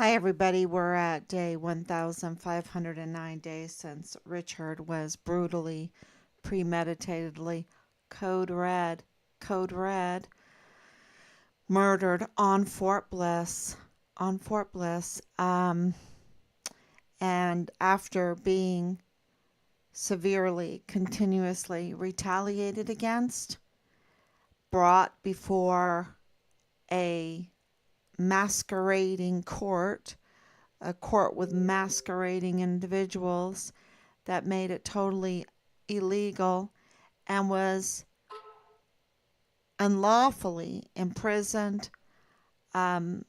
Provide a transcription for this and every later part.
Hi, everybody. We're at day 1,509 days since Richard was brutally, premeditatedly, code red, code red, murdered on Fort Bliss. On Fort Bliss. And after being severely, continuously retaliated against, brought before a masquerading court, a court with masquerading individuals that made it totally illegal, and was unlawfully imprisoned. Um,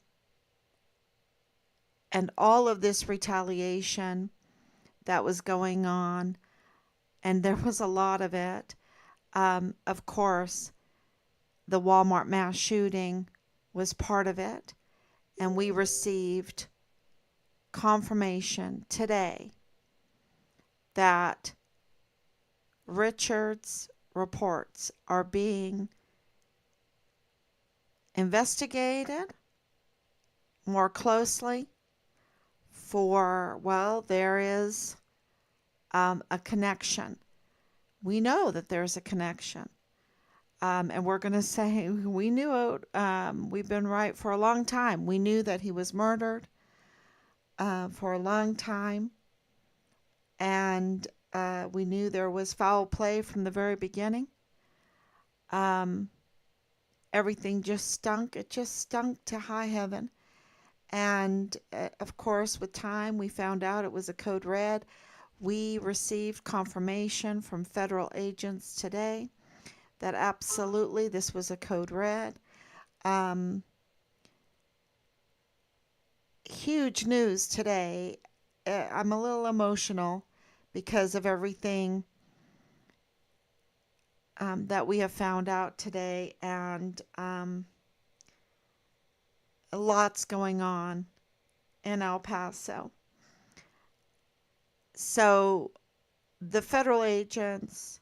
and all of this retaliation that was going on, and there was a lot of it. Of course, the Walmart mass shooting was part of it, and we received confirmation today that Richard's reports are being investigated more closely there is a connection. We know that there's a connection. And we're going to say we knew it. We've been right for a long time. We knew that he was murdered for a long time. And we knew there was foul play from the very beginning. Everything just stunk. It just stunk to high heaven. And of course, with time, we found out it was a code red. We received confirmation from federal agents today that absolutely this was a code red. Huge news today. I'm a little emotional because of everything that we have found out today, and lots going on in El Paso. So the federal agents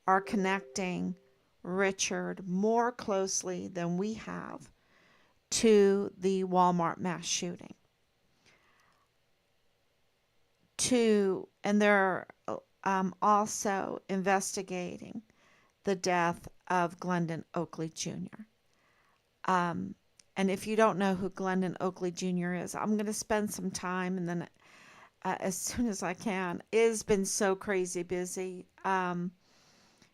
are connecting Richard more closely than we have to the Walmart mass shooting. And they're also investigating the death of Glendon Oakley Jr. And if you don't know who Glendon Oakley Jr. is, I'm going to spend some time and then as soon as I can. It has been so crazy busy.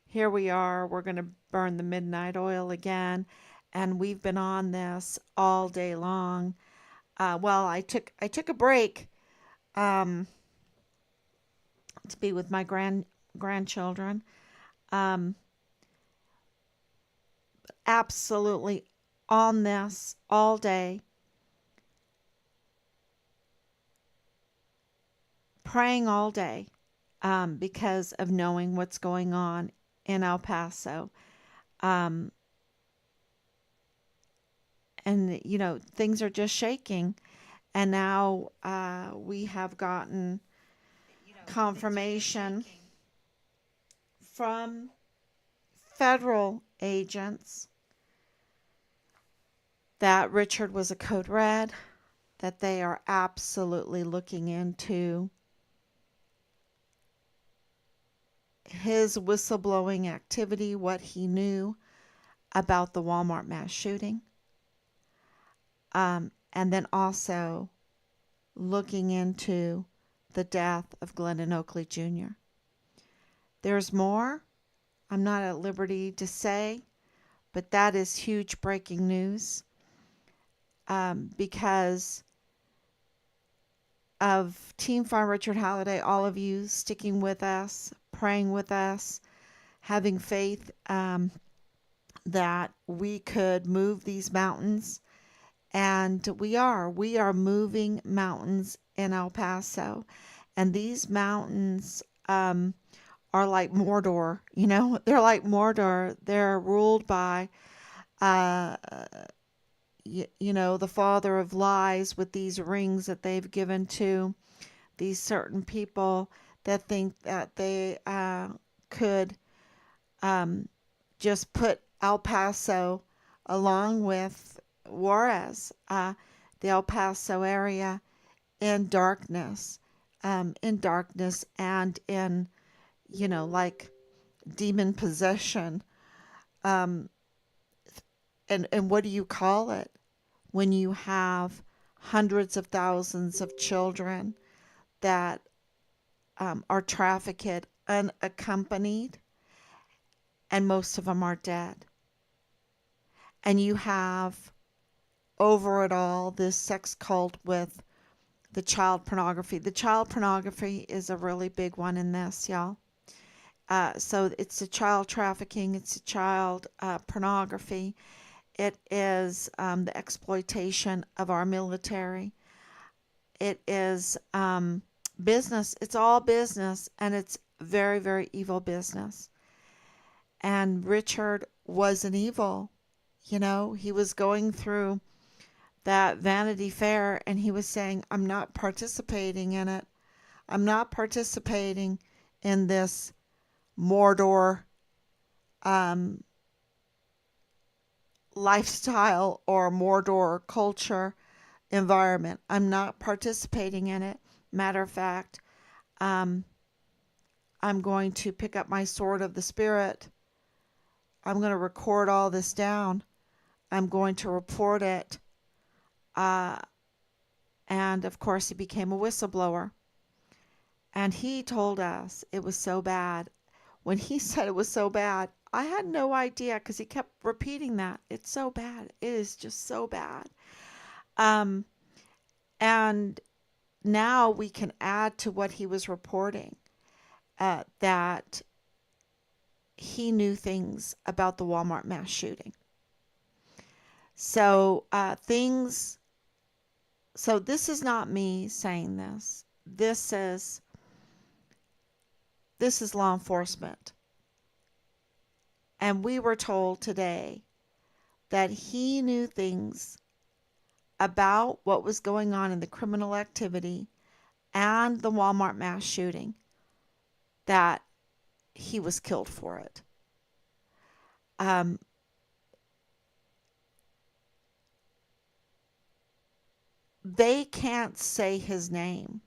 Here we are. We're going to burn the midnight oil again. And we've been on this all day long. I took a break to be with my grandchildren. Absolutely on this all day, praying all day because of knowing what's going on in El Paso. And, things are just shaking. And now we have gotten confirmation from federal agents that Richard was a code red, that they are absolutely looking into his whistleblowing activity, what he knew about the Walmart mass shooting, and then also looking into the death of Glendon Oakley Jr. There's more. I'm not at liberty to say, but that is huge breaking news because of Team Farm Richard Halliday, all of you sticking with us, praying with us, having faith that we could move these mountains. And we are moving mountains in El Paso. And these mountains are like Mordor, they're like Mordor. They're ruled by, the father of lies with these rings that they've given to these certain people that think that they could just put El Paso along with Juarez. the El Paso area in darkness, and in, like demon possession. Um, and what do you call it when you have hundreds of thousands of children that are trafficked unaccompanied, and most of them are dead? And you have over it all this sex cult with the child pornography. The child pornography is a really big one in this, y'all. So it's a child trafficking, it's a child pornography. It is the exploitation of our military. It is business. It's all business, and it's very, very evil business. And Richard was an evil. He was going through that Vanity Fair, and he was saying, I'm not participating in it. I'm not participating in this Mordor um, lifestyle or Mordor culture environment. I'm not participating in it. Matter of fact, um, I'm going to pick up my sword of the Spirit. I'm going to record all this down. I'm going to report it. Uh, and of course, he became a whistleblower. And he told us it was so bad. When he said it was so bad, I had no idea because he kept repeating that. It's so bad. It is just so bad. Um, and now we can add to what he was reporting that he knew things about the Walmart mass shooting. So so this is not me saying this. This is law enforcement. And we were told today that he knew things about what was going on in the criminal activity and the Walmart mass shooting, that he was killed for it. They can't say his name.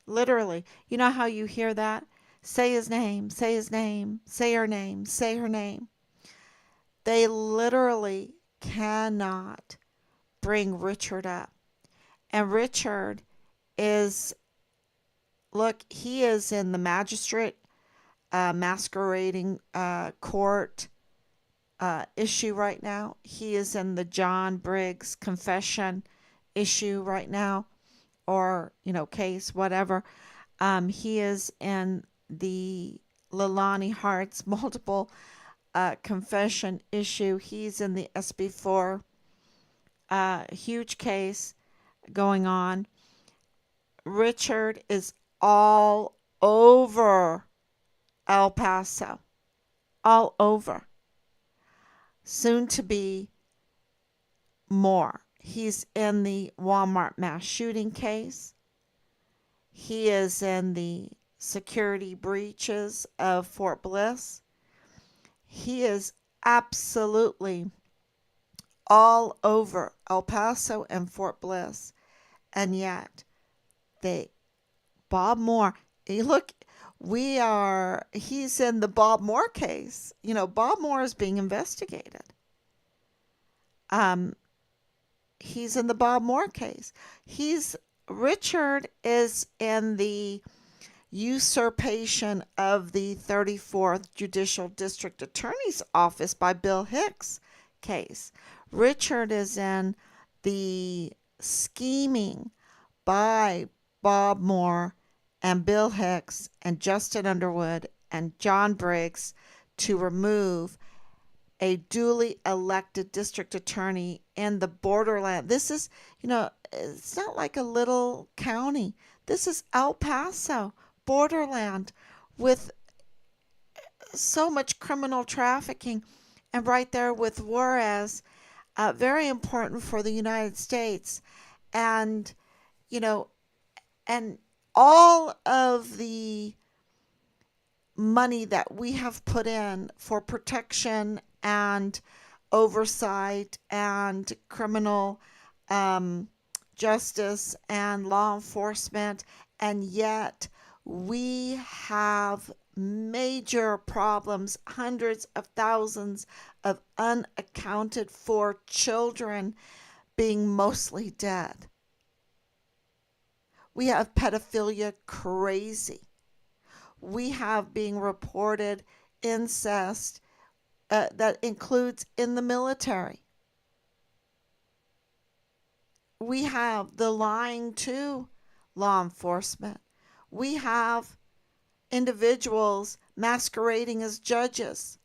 Literally. You know how you hear that? Say his name, say his name, say her name, say her name. They literally cannot bring Richard up. And Richard is, look, he is in the magistrate masquerading court issue right now. He is in the John Briggs confession issue right now, or, case, whatever. He is in the Leilani Hart's multiple confession issue. He's in the SB4 huge case going on. Richard is all over El Paso, all over. Soon to be more. He's in the Walmart mass shooting case. He is in the security breaches of Fort Bliss. He is absolutely all over El Paso and Fort Bliss. And yet, Bob Moore, he's in the Bob Moore case. Bob Moore is being investigated. He's in the Bob Moore case. Richard is in the usurpation of the 34th Judicial District Attorney's Office by Bill Hicks case. Richard is in the scheming by Bob Moore and Bill Hicks and Justin Underwood and John Briggs to remove a duly elected district attorney in the borderland. This is, it's not like a little county. This is El Paso, borderland, with so much criminal trafficking, and right there with Juarez, very important for the United States. And, and all of the money that we have put in for protection and oversight and criminal um, justice and law enforcement, and yet we have major problems, hundreds of thousands of unaccounted for children being mostly dead. We have pedophilia crazy. We have being reported incest that includes in the military. We have the lying to law enforcement. We have individuals masquerading as judges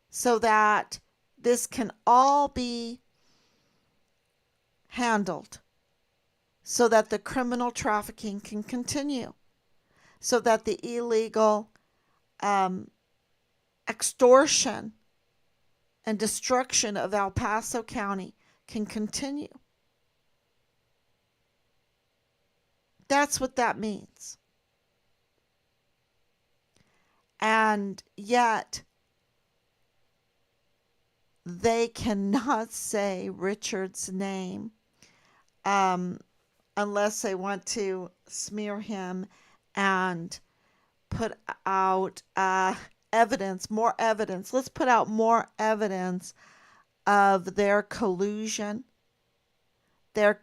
so that this can all be handled, so that the criminal trafficking can continue, so that the illegal um, extortion and destruction of El Paso County can continue. That's what that means. And yet, they cannot say Richard's name um, unless they want to smear him and put out evidence, more evidence. Let's put out more evidence of their collusion, their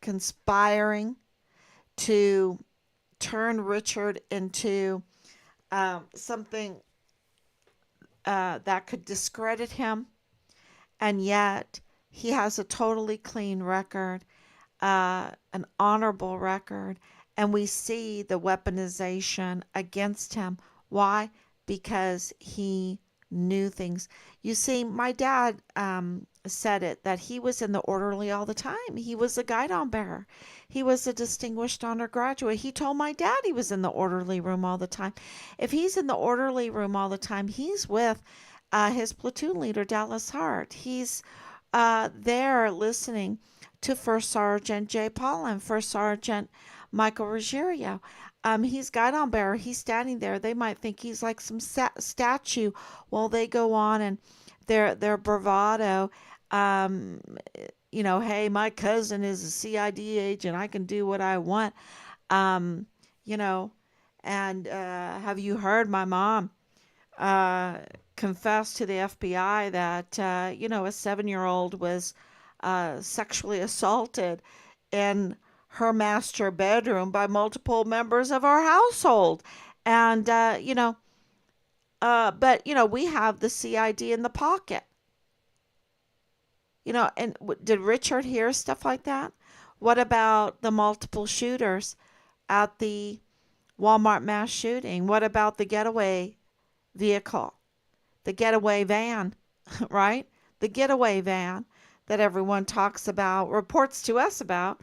conspiring to turn Richard into something that could discredit him, and yet he has a totally clean record, an honorable record, and we see the weaponization against him. Why? Because he knew things. You see, my dad said it that he was in the orderly all the time. He was a guidon bearer. He was a distinguished undergraduate. He told my dad he was in the orderly room all the time. If he's in the orderly room all the time, he's with his platoon leader, Dallas Hart. He's there listening to First Sergeant Jay Paulin, First Sergeant Michael Ruggiero. He's guidon bearer. He's standing there. They might think he's like some statue while they go on and their bravado. Um, hey, my cousin is a CID agent. I can do what I want. Um, you know, and have you heard my mom uh, confessed to the FBI that, a 7-year-old was sexually assaulted in her master bedroom by multiple members of our household. And, we have the CID in the pocket. And did Richard hear stuff like that? What about the multiple shooters at the Walmart mass shooting? What about the getaway vehicle, the getaway van, right? The getaway van that everyone talks about, reports to us about.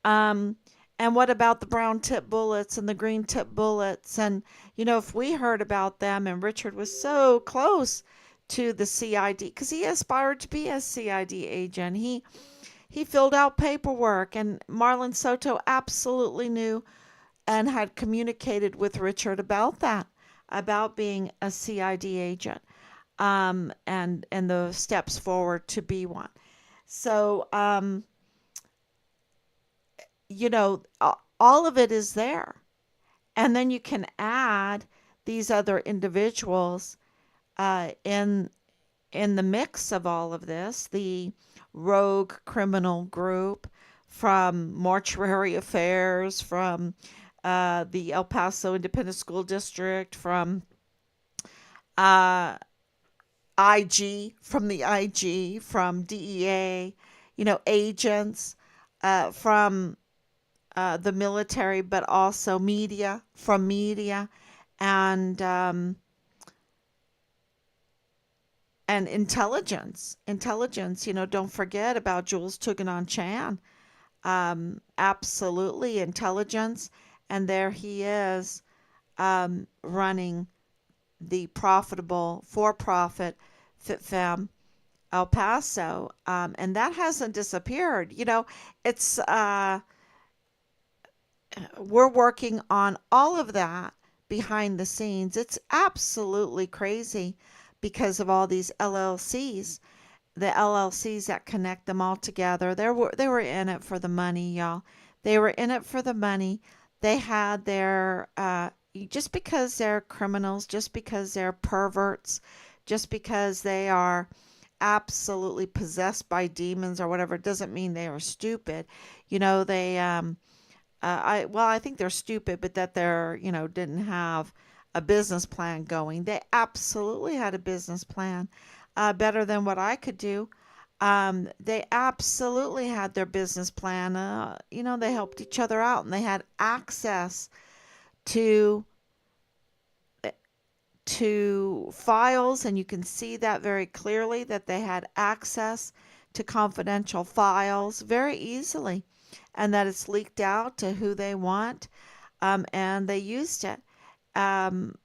Um, and what about the brown tip bullets and the green tip bullets? And, if we heard about them, and Richard was so close to the CID because he aspired to be a CID agent. He filled out paperwork, and Marlon Soto absolutely knew and had communicated with Richard about that, about being a CID agent, and the steps forward to be one. So, all of it is there. And then you can add these other individuals in the mix of all of this, the rogue criminal group from Mortuary Affairs, from the El Paso Independent School District, from uh, from the IG, from DEA, agents, from the military, but also media, from media, and intelligence. Intelligence, don't forget about Jules Tuganon Chan. Absolutely intelligence. And there he is running the profitable, for-profit FitFam El Paso. And that hasn't disappeared. It's we're working on all of that behind the scenes. It's absolutely crazy because of all these LLCs the LLCs that connect them all together. They were in it for the money, y'all. They were in it for the money. They had their just because they're criminals, just because they're perverts, just because they are absolutely possessed by demons or whatever, doesn't mean they are stupid. They I think they're stupid, but that they're, didn't have a business plan going. They absolutely had a business plan, better than what I could do. They absolutely had their business plan. They helped each other out, and they had access to files, and you can see that very clearly that they had access to confidential files very easily, and that it's leaked out to who they want, and they used it. Um,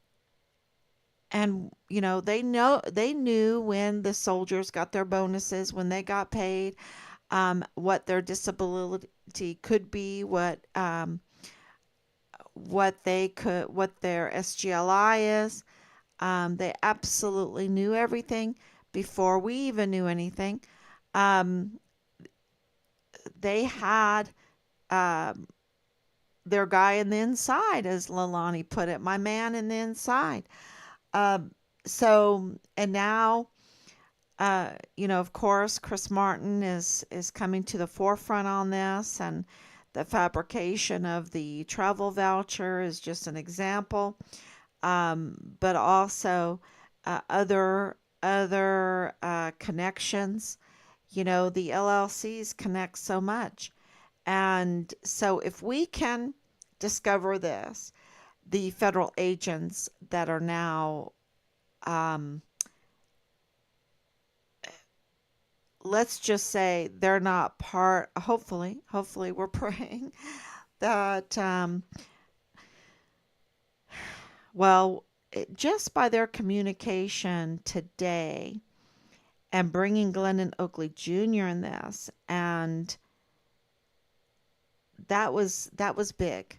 and they knew when the soldiers got their bonuses, when they got paid, what their disability could be, what their SGLI is. They absolutely knew everything before we even knew anything. Um, they had um, their guy in the inside, as Lalani put it, my man in the inside. Um, and now, of course, Chris Martin is coming to the forefront on this, and the fabrication of the travel voucher is just an example. But also other connections. The LLCs connect so much, and so if we can discover this, the federal agents that are now, um, let's just say they're not part. Hopefully, we're praying that, well, just by their communication today and bringing Glendon Oakley Jr. in this, and that was big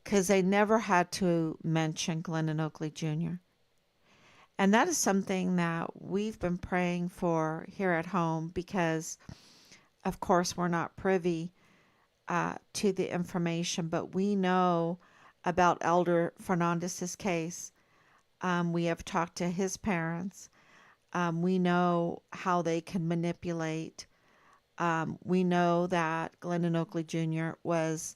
because they never had to mention Glendon Oakley Jr. And that is something that we've been praying for here at home because, of course, we're not privy to the information, but we know about Elder Fernandez's case. We have talked to his parents. We know how they can manipulate. We know that Glendon Oakley Jr. was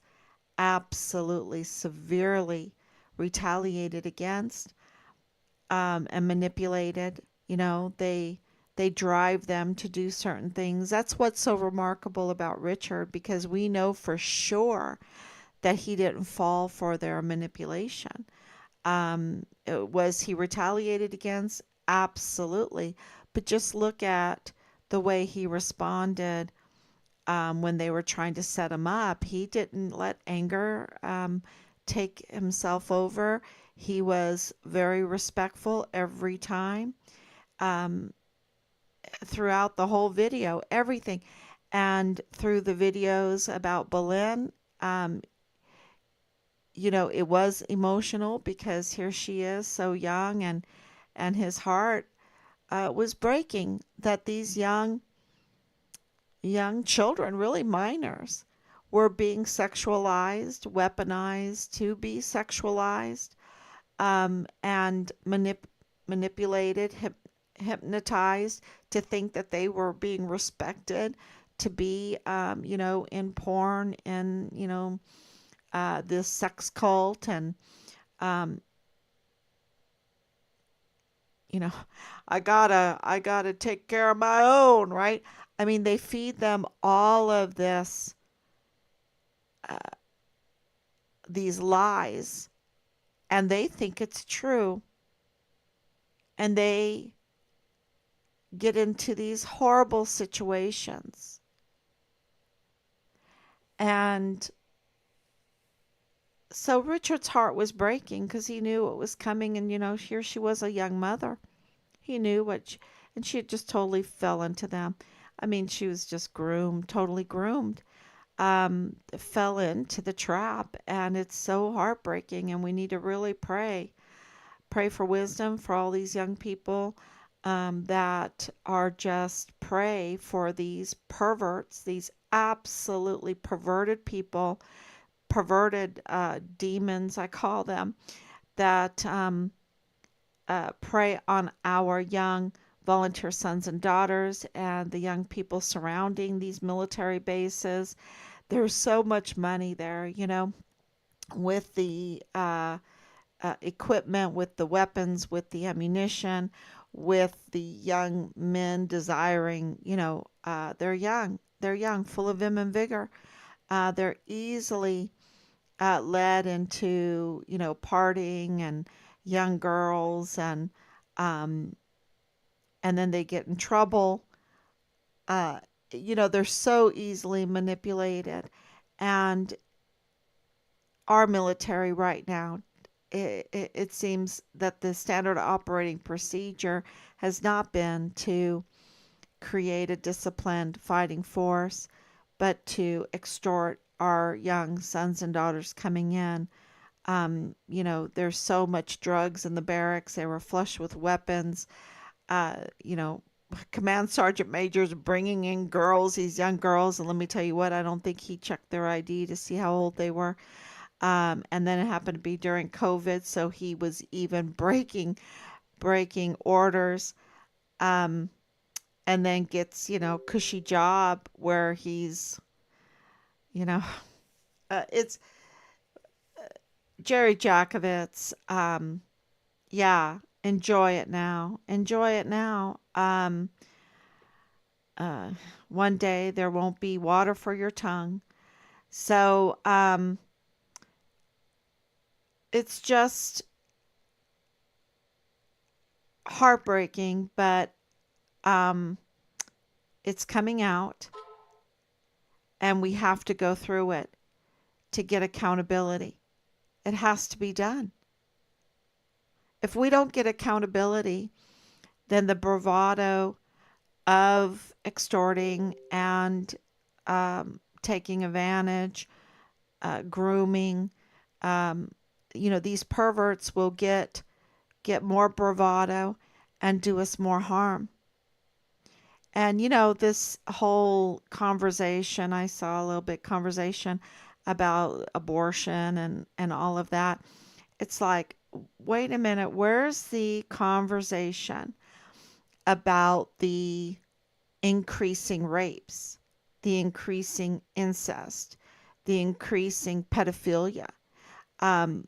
absolutely severely retaliated against, and manipulated. They drive them to do certain things. That's what's so remarkable about Richard, because we know for sure that he didn't fall for their manipulation. Was he retaliated against? Absolutely. But just look at the way he responded, when they were trying to set him up. He didn't let anger take himself over. He was very respectful every time, um, throughout the whole video, everything. And through the videos about Belen, um, it was emotional because here she is so young, and his heart was breaking that these young children, really minors, were being sexualized, weaponized to be sexualized, and manipulated, hypnotized to think that they were being respected, to be, in porn, and, this sex cult. And, um, you know, I gotta take care of my own, right? I mean, they feed them all of uh, these lies, and they think it's true, and they get into these horrible situations. And so Richard's heart was breaking because he knew what was coming, and here she was, a young mother. He knew and she had just totally fell into them. I mean, she was just groomed, totally groomed. Fell into the trap, and it's so heartbreaking, and we need to really pray for wisdom for all these young people, that are just prey for these perverts, these absolutely perverted people, perverted demons, I call them, that prey on our young volunteer sons and daughters and the young people surrounding these military bases. There's so much money there, with the equipment, with the weapons, with the ammunition, with the young men desiring, they're young, full of vim and vigor. They're easily led into, partying and young girls, um, and then they get in trouble. Uh, they're so easily manipulated. And our military right now, it seems that the standard operating procedure has not been to create a disciplined fighting force, but to extort our young sons and daughters coming in. There's so much drugs in the barracks. They were flush with weapons. Uh, you know, Command Sergeant Major's bringing in girls, these young girls, and let me tell you what, I don't think he checked their ID to see how old they were. And then it happened to be during COVID, so he was even breaking orders. Um, and then gets, cushy job where he's, you know, it's Jerry Jakovitz. Yeah, enjoy it now. Enjoy it now. Uh, One day there won't be water for your tongue. So, it's just heartbreaking, but um, it's coming out, and we have to go through it to get accountability. It has to be done. If we don't get accountability, then the bravado of extorting and taking advantage, grooming, um, these perverts will get more bravado and do us more harm. And this whole conversation, I saw a little bit conversation about abortion and all of that. It's like, wait a minute, where's the conversation about the increasing rapes, the increasing incest, the increasing pedophilia? Um,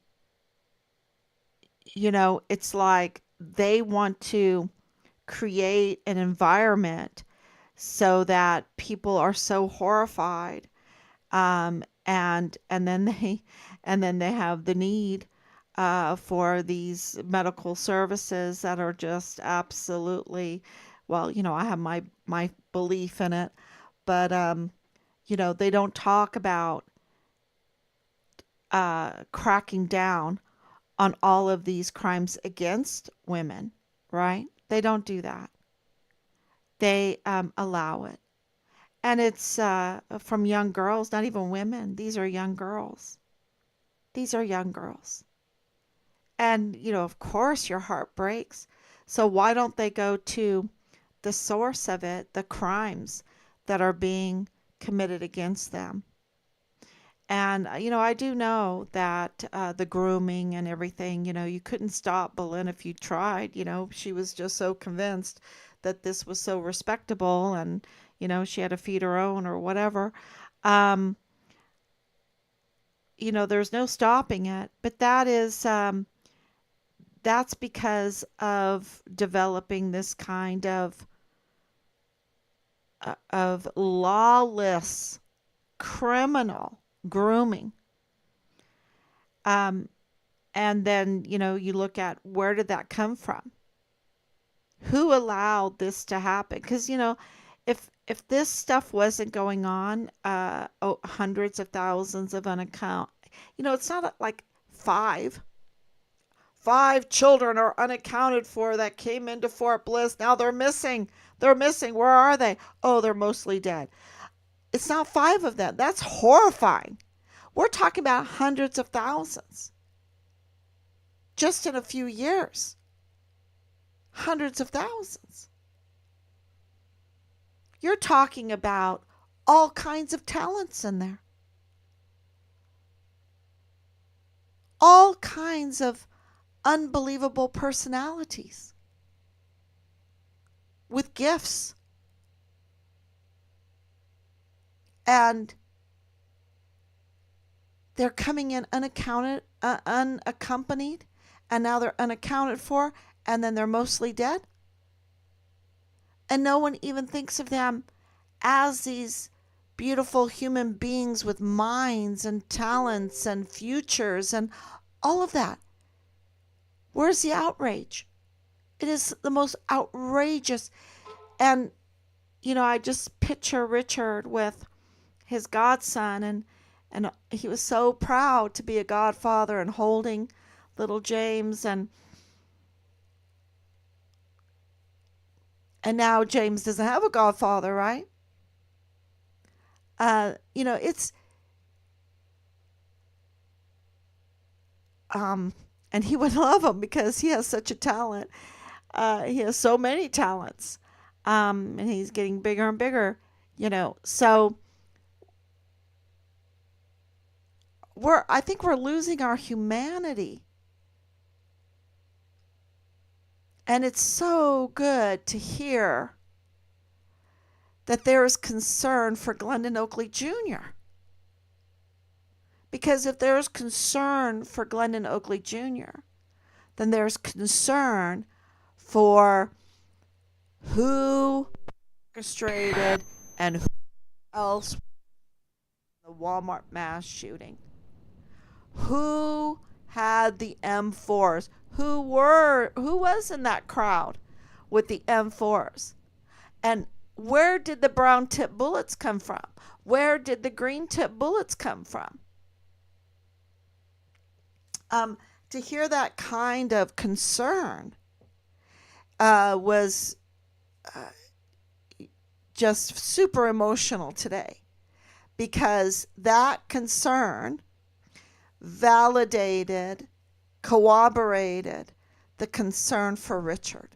it's like they want to create an environment so that people are so horrified, and then they have the need for these medical services that are just absolutely, well, I have my belief in it, but they don't talk about cracking down on all of these crimes against women, right? They don't do that. They allow it. And it's from young girls, not even women. These are young girls. These are young girls. And, of course, your heart breaks. So why don't they go to the source of it, the crimes that are being committed against them? And, I do know that the grooming and everything, you couldn't stop Boleyn if you tried. She was just so convinced that this was so respectable, and, she had to feed her own or whatever. Um, there's no stopping it. But that's because of developing this kind of lawless criminal grooming. Um, and then, you look at, where did that come from? Who allowed this to happen? Because, if this stuff wasn't going on, hundreds of thousands of unaccount, it's not like five children are unaccounted for that came into Fort Bliss. Now they're missing. They're missing. Where are they? Oh, they're mostly dead. It's not five of them. That's horrifying. We're talking about hundreds of thousands just in a few years. hundreds of thousands. You're talking about all kinds of talents in there. All kinds of unbelievable personalities with gifts. And they're coming in unaccompanied, and now they're unaccounted for, and then they're mostly dead. And no one even thinks of them as these beautiful human beings with minds and talents and futures and all of that. Where's the outrage? It is the most outrageous. And, I just picture Richard with his godson, and he was so proud to be a godfather and holding little James, and now James doesn't have a godfather, right? It's and he would love him because he has such a talent. He has so many talents, and he's getting bigger and bigger. So I think we're losing our humanity. And it's so good to hear that there is concern for Glendon Oakley Jr. Because if there's concern for Glendon Oakley Jr., then there's concern for who orchestrated and who else the Walmart mass shooting. Who had the M4s? Who was in that crowd with the M4s? And where did the brown tip bullets come from? Where did the green tip bullets come from? To hear that kind of concern was just super emotional today, because that concern validated, corroborated the concern for Richard.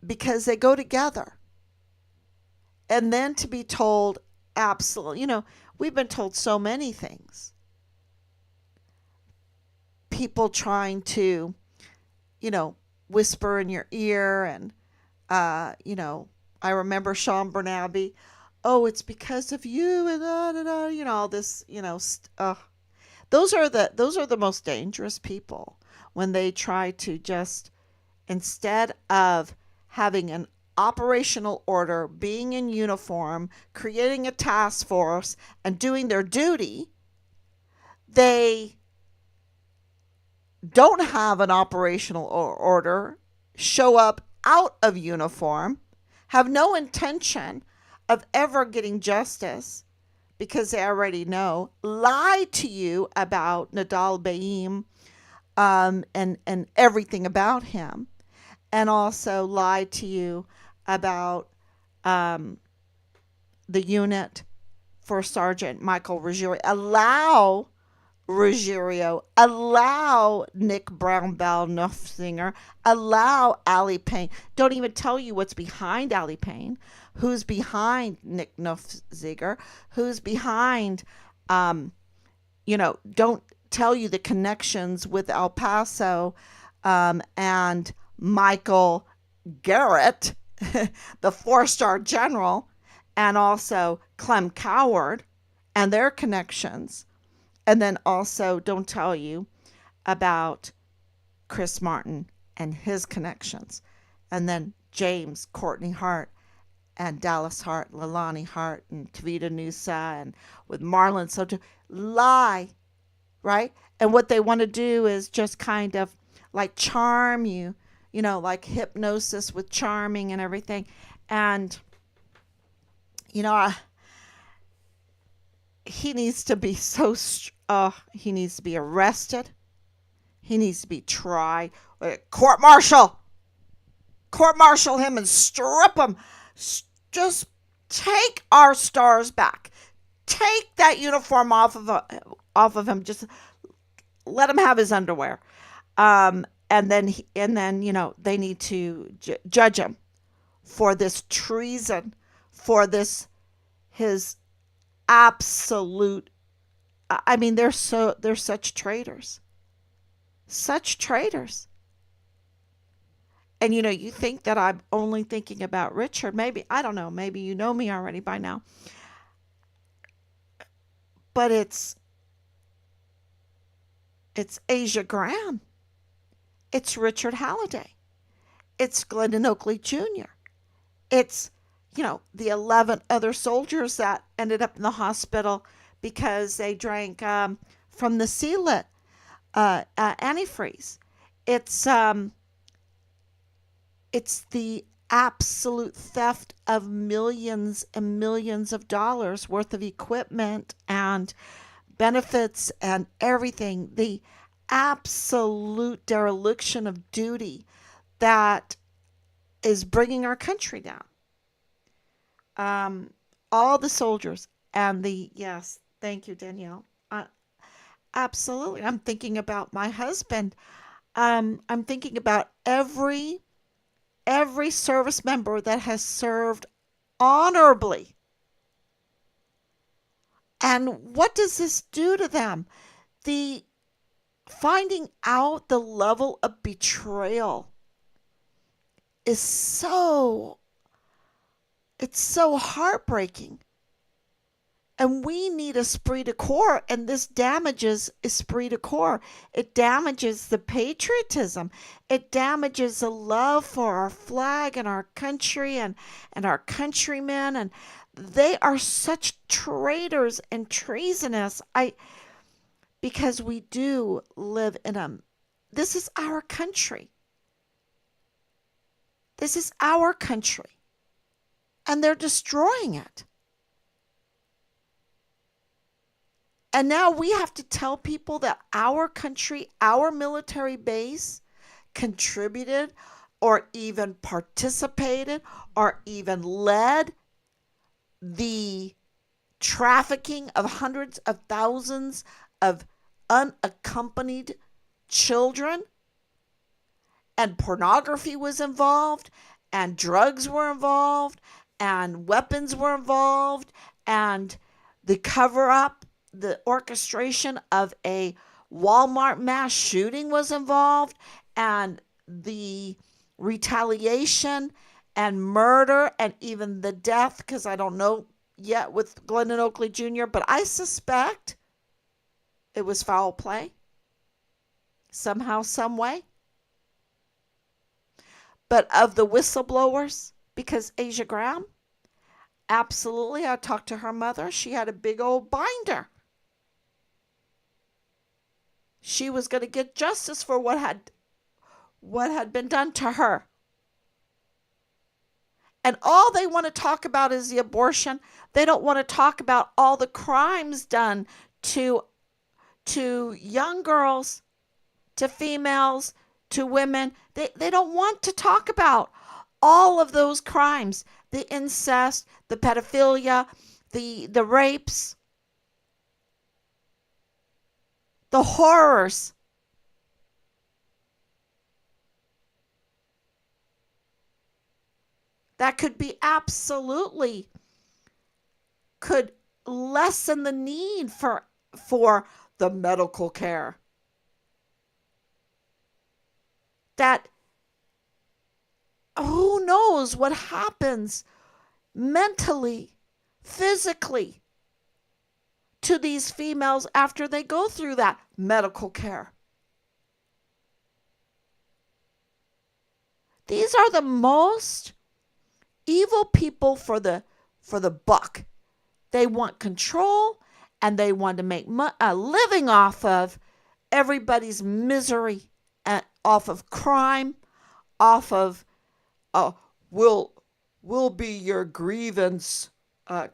Because they go together. And then to be told, absolutely, we've been told so many things. People trying to, whisper in your ear, and, I remember Sean Bernabe, oh, it's because of you, and all this, those are the most dangerous people, when they try to just, instead of having an operational order, being in uniform, creating a task force, and doing their duty, they don't have an operational order, show up out of uniform, have no intention of ever getting justice, because they already know, lie to you about Nadal Baim, and everything about him, and also lie to you about the unit for Sergeant Michael Ruggiero. Allow Nick Brown-Bell-Nuffsinger, allow Allie Payne. Don't even tell you what's behind Allie Payne, who's behind Nick Nuffsinger, who's behind, don't tell you the connections with El Paso, and Michael Garrett, the 4-star general, and also Clem Coward and their connections. And then also don't tell you about Chris Martin and his connections. And then James Courtney Hart and Dallas Hart, Leilani Hart, and Tavita Nusa, and with Marlon Soto. Lie, right? And what they want to do is just kind of like charm you, like hypnosis with charming and everything. And, he needs to be he needs to be arrested. He needs to be tried. Court-martial him and strip him. Just take our stars back. Take that uniform off of him. Just let him have his underwear. And then they need to judge him for this treason, for this his absolute. I mean, they're such traitors, such traitors. And you think that I'm only thinking about Richard. Maybe, I don't know, maybe you know me already by now. But it's Asia Graham. It's Richard Halliday. It's Glendon Oakley Jr. It's, the 11 other soldiers that ended up in the hospital because they drank from the sealit antifreeze. It's it's the absolute theft of millions and millions of dollars worth of equipment and benefits and everything. The absolute dereliction of duty that is bringing our country down. Um, all the soldiers and yes, thank you, Danielle. Absolutely. I'm thinking about my husband. I'm thinking about every service member that has served honorably. And what does this do to them? The finding out the level of betrayal is it's so heartbreaking. And we need esprit de corps, and this damages esprit de corps. It damages the patriotism. It damages the love for our flag and our country and our countrymen. And they are such traitors and treasonous. Because we do live in this is our country. This is our country. And they're destroying it. And now we have to tell people that our country, our military base contributed or even participated or even led the trafficking of hundreds of thousands of unaccompanied children, and pornography was involved, and drugs were involved, and weapons were involved, and the cover up, the orchestration of a Walmart mass shooting was involved, and the retaliation and murder and even the death, because I don't know yet with Glendon Oakley Jr., but I suspect it was foul play somehow, some way. But of the whistleblowers, because Asia Graham, absolutely, I talked to her mother. She had a big old binder. She was going to get justice for what had been done to her. And all they want to talk about is the abortion. They don't want to talk about all the crimes done to young girls, to females, to women. They don't want to talk about all of those crimes, the incest, the pedophilia, the rapes, the horrors. That could lessen the need for the medical care. That who knows what happens mentally, physically to these females after they go through that medical care. These are the most evil people for the buck. They want control, and they want to make a living off of everybody's misery, off of crime, off of we'll be your grievance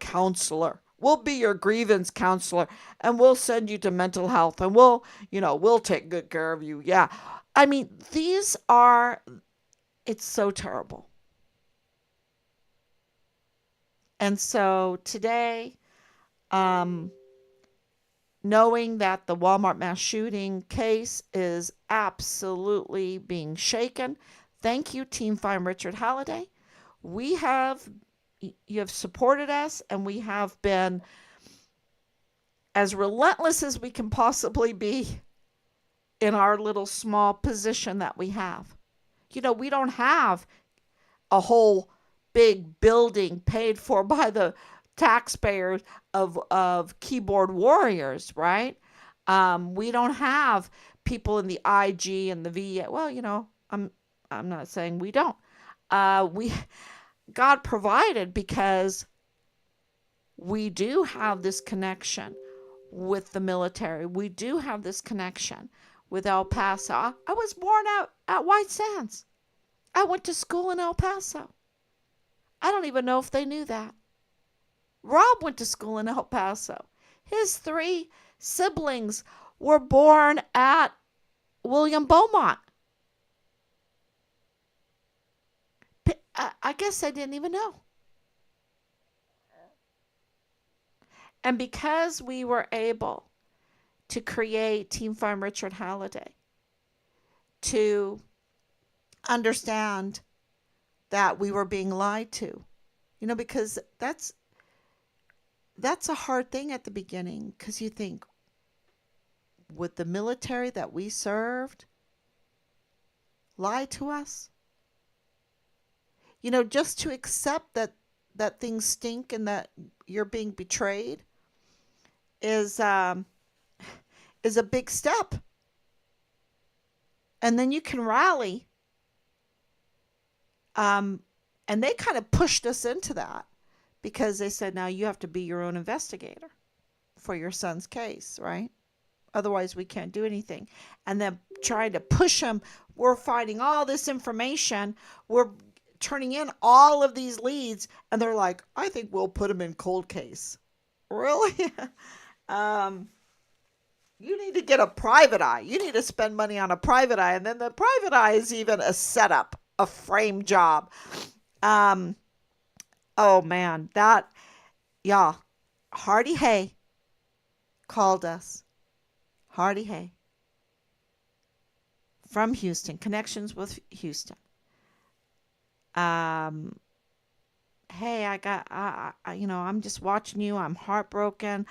counselor. We'll be your grievance counselor, and we'll send you to mental health, and we'll take good care of you. Yeah. I mean, it's so terrible. And so today, knowing that the Walmart mass shooting case is absolutely being shaken. Thank you, Team Find Richard Halliday. We have, you have supported us, and we have been as relentless as we can possibly be in our little small position that we have. We don't have a whole big building paid for by the taxpayers of keyboard warriors, right? We don't have people in the IG and the VA. Well, I'm not saying we don't. We God provided, because we do have this connection with the military. We do have this connection with El Paso. I was born out at White Sands. I went to school in El Paso. I don't even know if they knew that. Rob went to school in El Paso. His 3 siblings were born at William Beaumont. I guess I didn't even know. And because we were able to create Team Farm Richard Halliday, to understand that we were being lied to, because that's a hard thing at the beginning, because you think, would the military that we served lie to us? Just to accept that things stink and that you're being betrayed is a big step. And then you can rally. And they kind of pushed us into that, because they said, now you have to be your own investigator for your son's case, right? Otherwise, we can't do anything. And then trying to push them. We're finding all this information. We're turning in all of these leads. And they're like, I think we'll put them in cold case. Really? You need to get a private eye. You need to spend money on a private eye. And then the private eye is even a setup, a frame job. Oh man, Hardy Hay called us. Hardy Hay from Houston, connections with Houston. Hey, I'm just watching you. I'm heartbroken.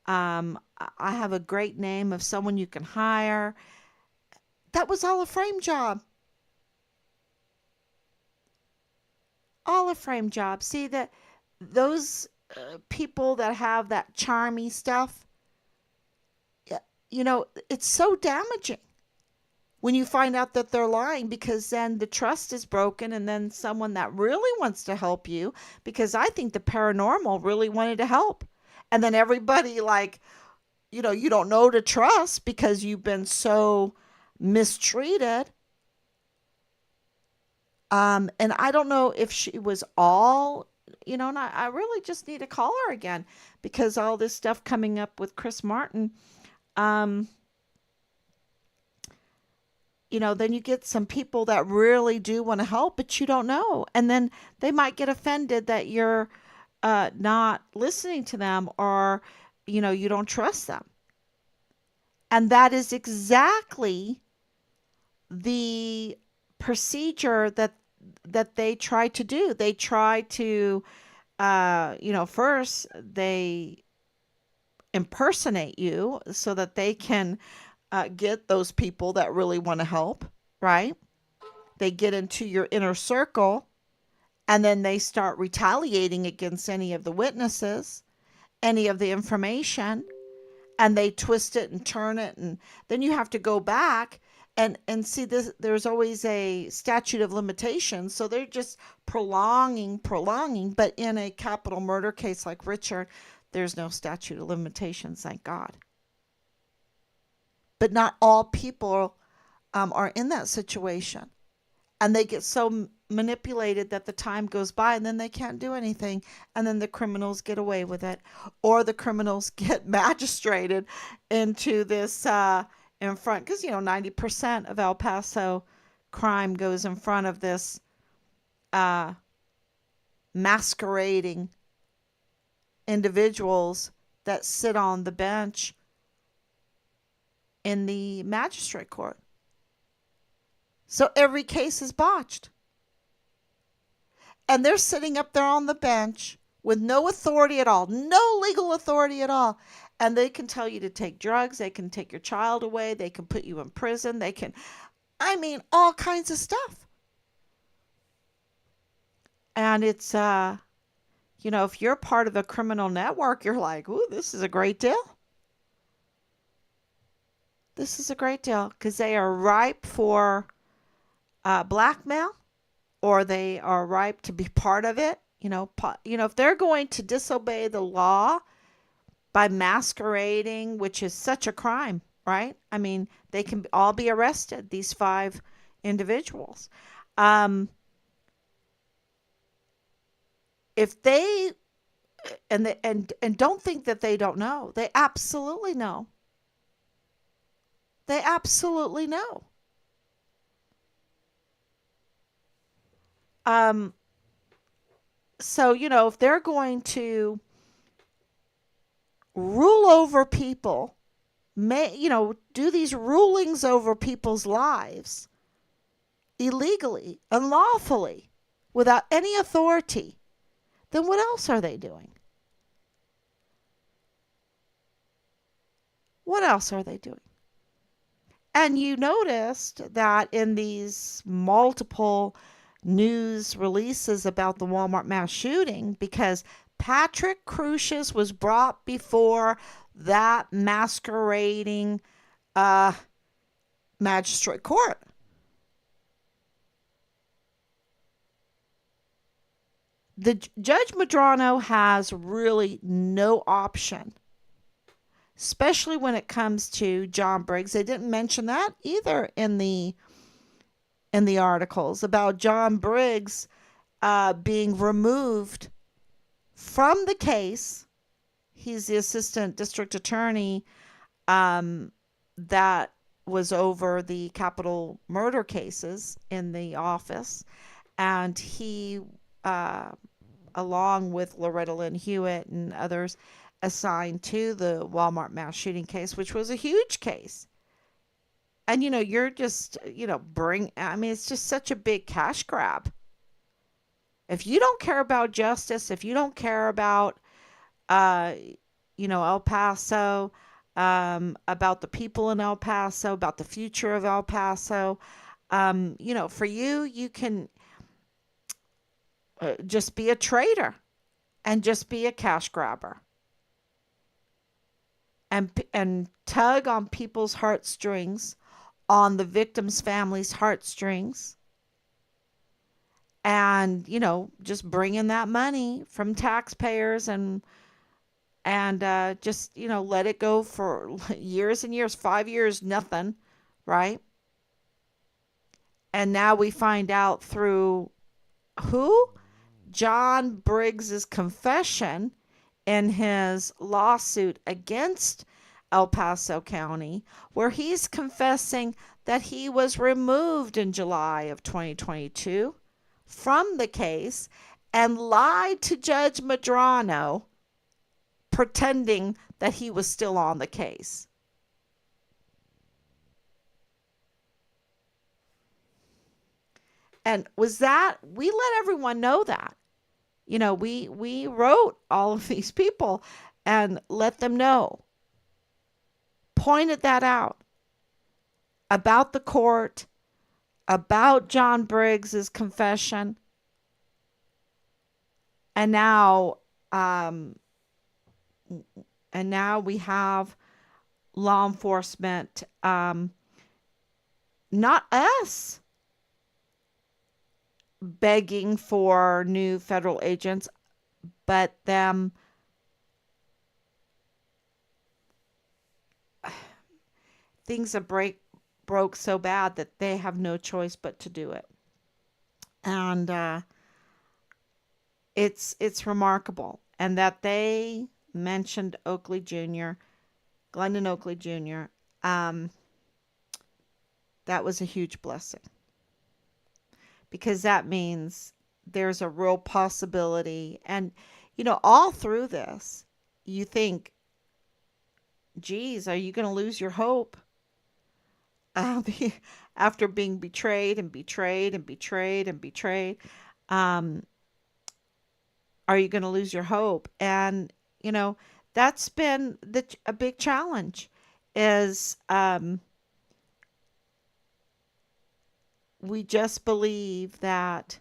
I have a great name of someone you can hire. That was all a frame job. All a frame job. See that those people that have that charmy stuff, it's so damaging when you find out that they're lying, because then the trust is broken, and then someone that really wants to help you, because I think the paranormal really wanted to help. And then everybody you don't know to trust because you've been so mistreated. And I don't know if she was all, and I really just need to call her again, because all this stuff coming up with Chris Martin, then you get some people that really do want to help, but you don't know. And then they might get offended that you're not listening to them, or, you don't trust them. And that is exactly the procedure that they try to do. They try to, first they impersonate you so that they can get those people that really want to help, right? They get into your inner circle, and then they start retaliating against any of the witnesses, any of the information, and they twist it and turn it, and then you have to go back and see this. There's always a statute of limitations, so they're just prolonging. But in a capital murder case like Richard, there's no statute of limitations, thank God. But not all people are in that situation, and they get so manipulated that the time goes by, and then they can't do anything, and then the criminals get away with it, or the criminals get magistrated into this in front, because 90% of El Paso crime goes in front of this masquerading individuals that sit on the bench in the magistrate court. So every case is botched. And they're sitting up there on the bench with no authority at all, no legal authority at all. And they can tell you to take drugs. They can take your child away. They can put you in prison. They can, all kinds of stuff. And it's, if you're part of a criminal network, you're like, ooh, this is a great deal. This is a great deal because they are ripe for blackmail, or they are ripe to be part of it. If they're going to disobey the law by masquerading, which is such a crime, right? They can all be arrested, these 5 individuals. If they and don't think that they don't know. They absolutely know. They absolutely know. So, if they're going to rule over people, do these rulings over people's lives illegally, unlawfully, without any authority, then what else are they doing? What else are they doing? And you noticed that in these multiple news releases about the Walmart mass shooting, because Patrick Crucius was brought before that masquerading magistrate court. The Judge Medrano has really no option, especially when it comes to John Briggs. They didn't mention that either in the articles about John Briggs being removed from the case. He's the assistant district attorney that was over the capital murder cases in the office, and he, along with Loretta Lynn Hewitt and others, assigned to the Walmart mass shooting case, which was a huge case. And, you're just, it's just such a big cash grab. If you don't care about justice, if you don't care about, El Paso, about the people in El Paso, about the future of El Paso, for you can just be a traitor and just be a cash grabber. And tug on people's heartstrings, on the victims' families' heartstrings, and just bring in that money from taxpayers and just let it go for years and years, 5 years, nothing, right? And now we find out through who? John Briggs's confession in his lawsuit against El Paso County, where he's confessing that he was removed in July of 2022 from the case and lied to Judge Medrano, pretending that he was still on the case. And we let everyone know that. We wrote all of these people and let them know, pointed that out about the court, about John Briggs's confession. And now we have law enforcement, not us, begging for new federal agents, but them things have broke so bad that they have no choice but to do it. And it's remarkable. And that they mentioned Oakley Jr., Glendon Oakley Jr., that was a huge blessing. Because that means there's a real possibility. And, all through this, you think, geez, are you going to lose your hope? the, after being betrayed and betrayed and betrayed and betrayed, um, are you going to lose your hope? And you know, that's been a big challenge. Is we just believe that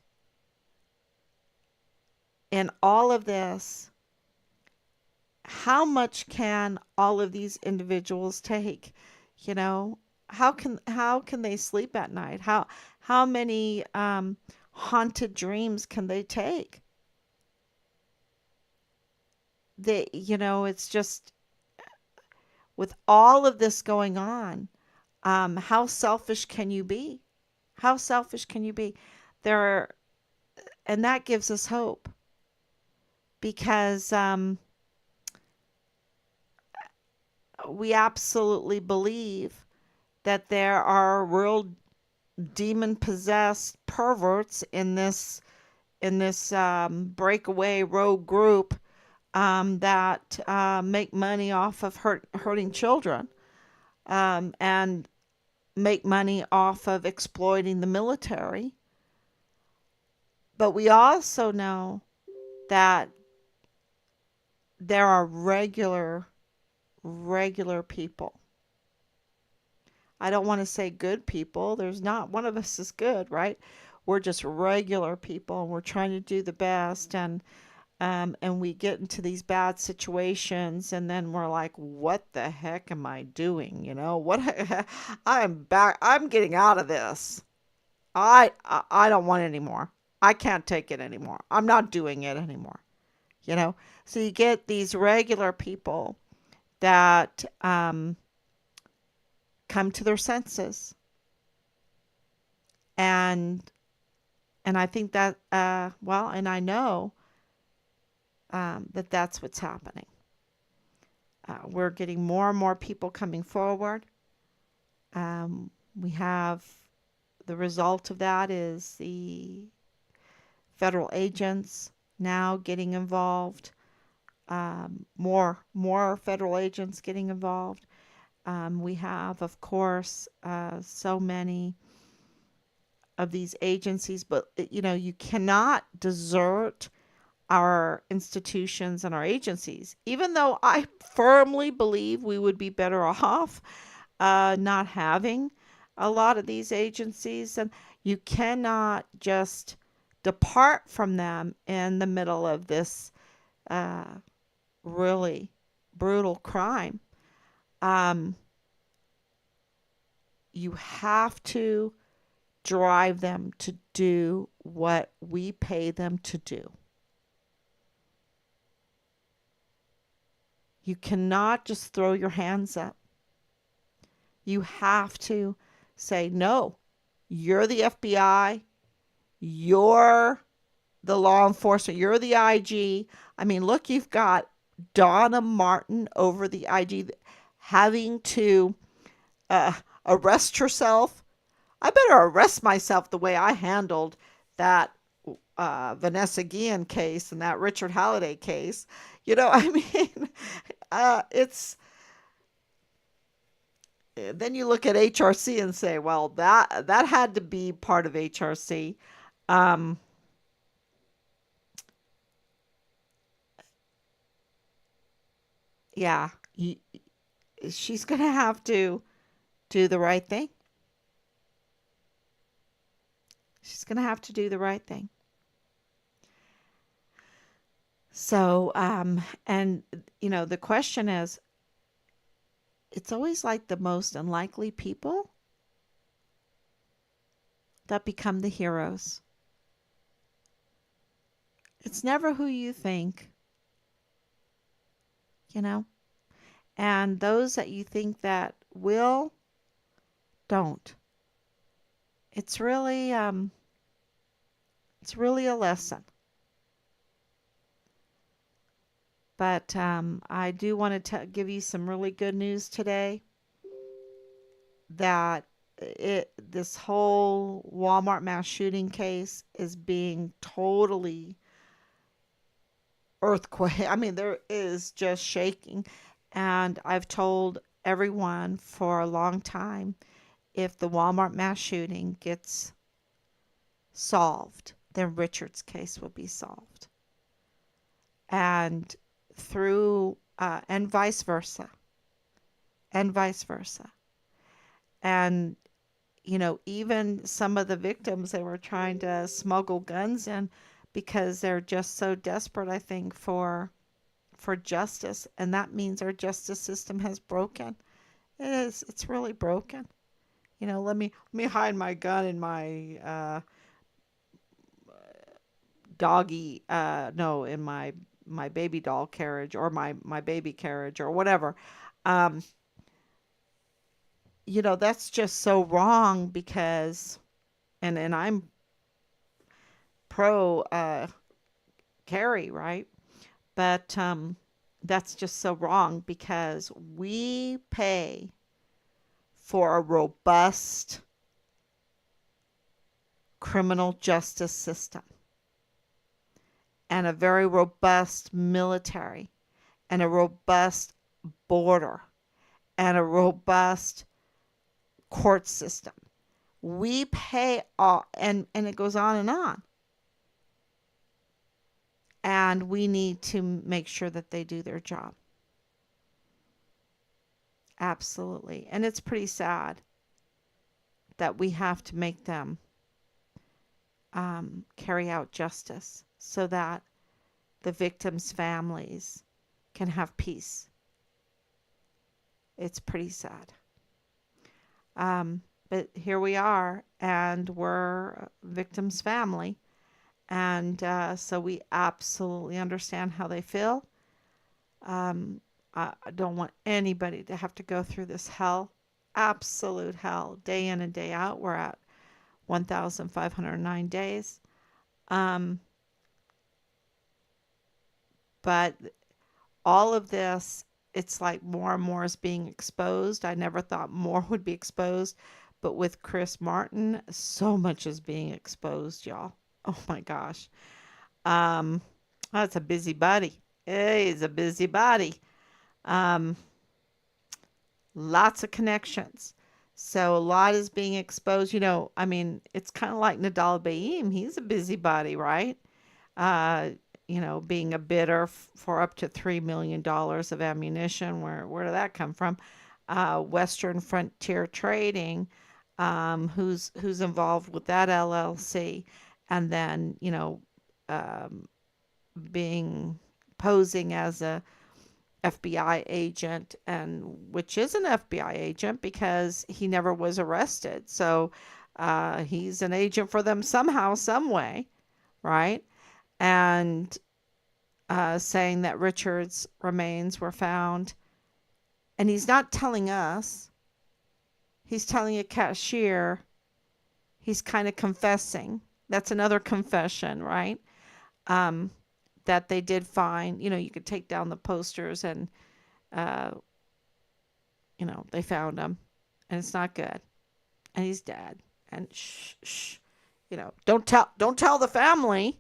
in all of this, how much can all of these individuals take? You know, how can they sleep at night? How many haunted dreams can they take? They, it's just with all of this going on, how selfish can you be? How selfish can you be? There are, and that gives us hope because we absolutely believe that there are real demon possessed perverts in this breakaway rogue group that make money off of hurting children, and make money off of exploiting the military. But we also know that there are regular people. I don't want to say good people. There's not one of us is good, right? We're just regular people and we're trying to do the best, and we get into these bad situations and then we're like, what the heck am I doing? What I'm back, I'm getting out of this. I don't want it anymore. I can't take it anymore. I'm not doing it anymore. You know? So you get these regular people that come to their senses, and I think that well, and I know that that's what's happening. We're getting more and more people coming forward. We have the result of that is the federal agents now getting involved. More federal agents getting involved. We have, of course, so many of these agencies, but you cannot desert our institutions and our agencies, even though I firmly believe we would be better off not having a lot of these agencies. And you cannot just depart from them in the middle of this uh, really brutal crime. Um, you have to drive them to do what we pay them to do. You cannot just throw your hands up. You have to say, no, you're the FBI, you're the law enforcement, you're the IG. I mean, look, you've got Donna Martin over the IG having to uh, arrest herself. I better arrest myself the way I handled that Vanessa Guillen case and that Richard Halliday case. I mean, it's then you look at HRC and say, well, that had to be part of HRC. Um, yeah, she's gonna have to do the right thing. She's gonna have to do the right thing. So, and the question is, it's always like the most unlikely people that become the heroes. It's never who you think, you know? And those that you think that will, don't. It's really a lesson. But I do want to give you some really good news today that this whole Walmart mass shooting case is being totally earthquake. I mean, there is just shaking. And I've told everyone for a long time, if the Walmart mass shooting gets solved, then Richard's case will be solved. And through, and vice versa, and vice versa. And, even some of the victims, they were trying to smuggle guns in because they're just so desperate, I think, for justice. And that means our justice system has broken. It is. It's really broken. Let me hide my gun in my doggy no, in my baby doll carriage, or my baby carriage, or whatever. Um, that's just so wrong, because and I'm pro carry, right? But that's just so wrong, because we pay for a robust criminal justice system, and a very robust military, and a robust border, and a robust court system. We pay all, and it goes on and on. And we need to make sure that they do their job. Absolutely. And it's pretty sad that we have to make them carry out justice so that the victims' families can have peace. It's pretty sad. But here we are, and we're a victim's family. And so we absolutely understand how they feel. I don't want anybody to have to go through this hell, absolute hell, day in and day out. We're at 1,509 days. Um, but all of this, it's like more and more is being exposed. I never thought more would be exposed, but with Chris Martin, so much is being exposed, y'all. Oh my gosh. Um, that's a busybody. He's a busybody. Um, Lots of connections. So a lot is being exposed. I mean, it's kind of like Nadal Baim. He's a busybody, right? Uh, being a bidder for up to $3 million of ammunition. Where did that come from? Western Frontier Trading, who's involved with that LLC, and then um, being posing as a FBI agent, and which is an FBI agent because he never was arrested. So he's an agent for them somehow, some way, right? And saying that Richard's remains were found. And he's not telling us, he's telling a cashier, he's kind of confessing. That's another confession, right? Um, that they did find, you could take down the posters, and, uh, they found him, and it's not good. And he's dead. And shh, shh, don't tell the family.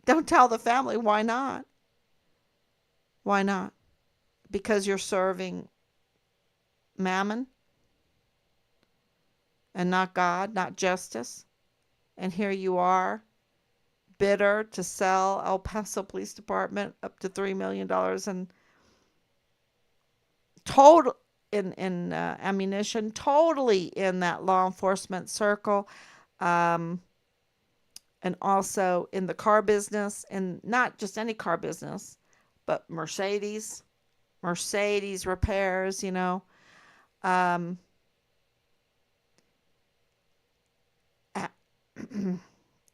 Don't tell the family. Why not? Why not? Because you're serving mammon and not God, not justice. And here you are, bidder to sell El Paso Police Department up to $3 million in total, in ammunition, totally in that law enforcement circle, um, and also in the car business, and not just any car business, but Mercedes repairs. Um,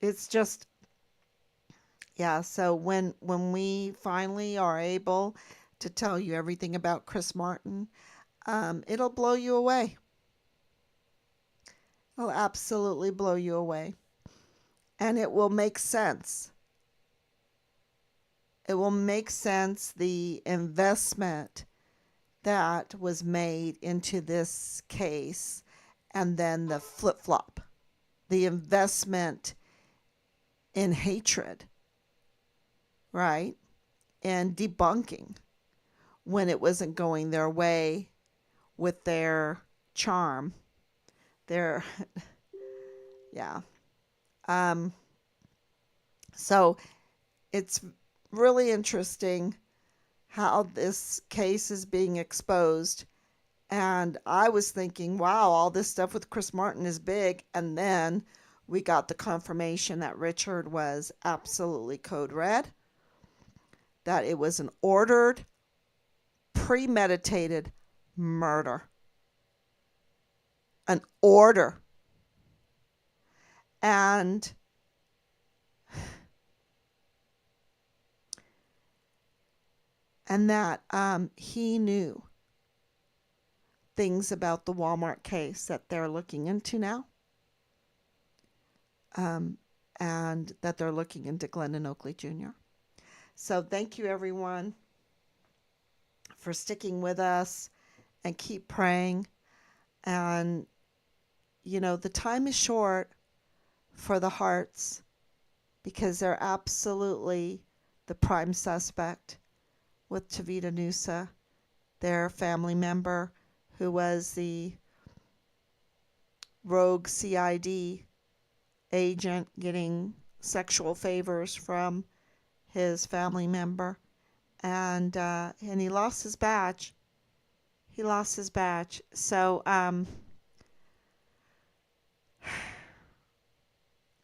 it's just, yeah. So when we finally are able to tell you everything about Chris Martin, it'll blow you away. It'll absolutely blow you away. And it will make sense. It will make sense, the investment that was made into this case, and then the flip flop, the investment in hatred, right? And debunking when it wasn't going their way with their charm, They're, yeah. Um, so it's really interesting how this case is being exposed. And I was thinking, wow, all this stuff with Chris Martin is big. And then we got the confirmation that Richard was absolutely code red, that it was an ordered, premeditated murder. An order. And that he knew things about the Walmart case that they're looking into now, and that they're looking into Glendon Oakley Jr. So thank you, everyone, for sticking with us, and keep praying. And, the time is short for the Harts, because they're absolutely the prime suspect with Tavita Nusa, their family member who was the rogue CID agent getting sexual favors from his family member. And he lost his badge. So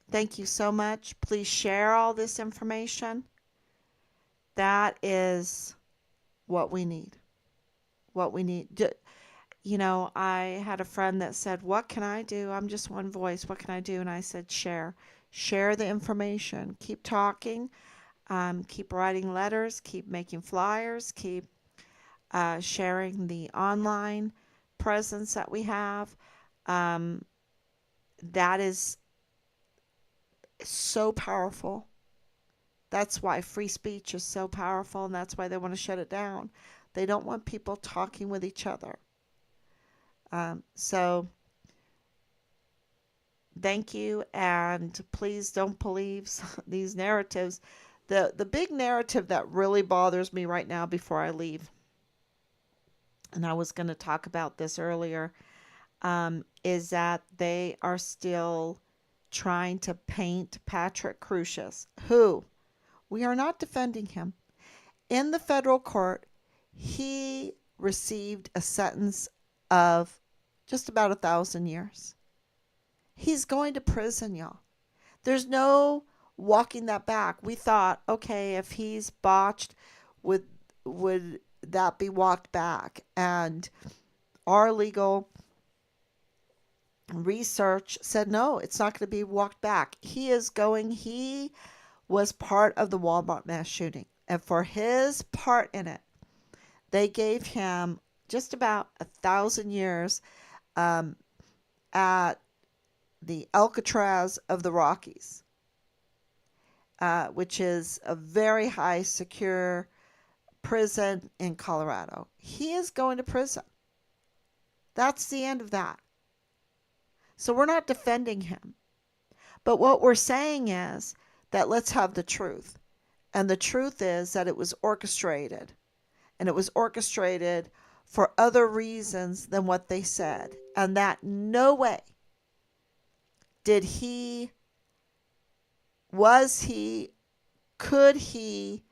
thank you so much. Please share all this information. That is what we need. I had a friend that said, what can I do? I'm just one voice. What can I do? And I said, share. Share the information. Keep talking. Keep writing letters. Keep making flyers. Keep sharing the online presence that we have. That is so powerful. That's why free speech is so powerful, and that's why they want to shut it down. They don't want people talking with each other. So thank you, and please don't believe these narratives. The big narrative that really bothers me right now before I leave, and I was going to talk about this earlier, is that they are still trying to paint Patrick Crusius, who we are not defending him. In the federal court, he received a sentence of just about 1,000 years. He's going to prison, y'all. There's no walking that back. We thought, okay, if he's botched, would that be walked back? And our legal research said no, it's not going to be walked back. He was part of the Walmart mass shooting. And for his part in it, they gave him just about 1,000 years at the Alcatraz of the Rockies, which is a very high secure prison in Colorado. He is going to prison. That's the end of that. So we're not defending him. But what we're saying is that let's have the truth. And the truth is that it was orchestrated. And it was orchestrated for other reasons than what they said. And that no way was he capable?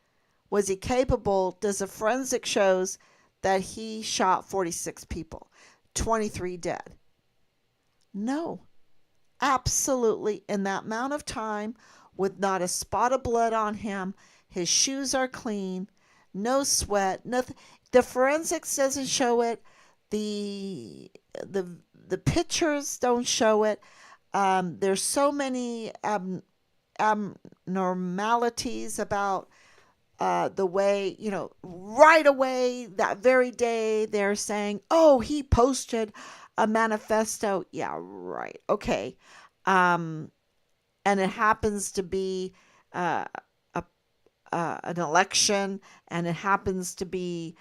Does the forensic shows that he shot 46 people, 23 dead? No, absolutely. In that amount of time, with not a spot of blood on him, his shoes are clean, no sweat, nothing. The forensics doesn't show it. The pictures don't show it. There's so many abnormalities about the way, right away, that very day, they're saying, oh, he posted a manifesto. Yeah, right. Okay. And it happens to be an election, and it happens to be,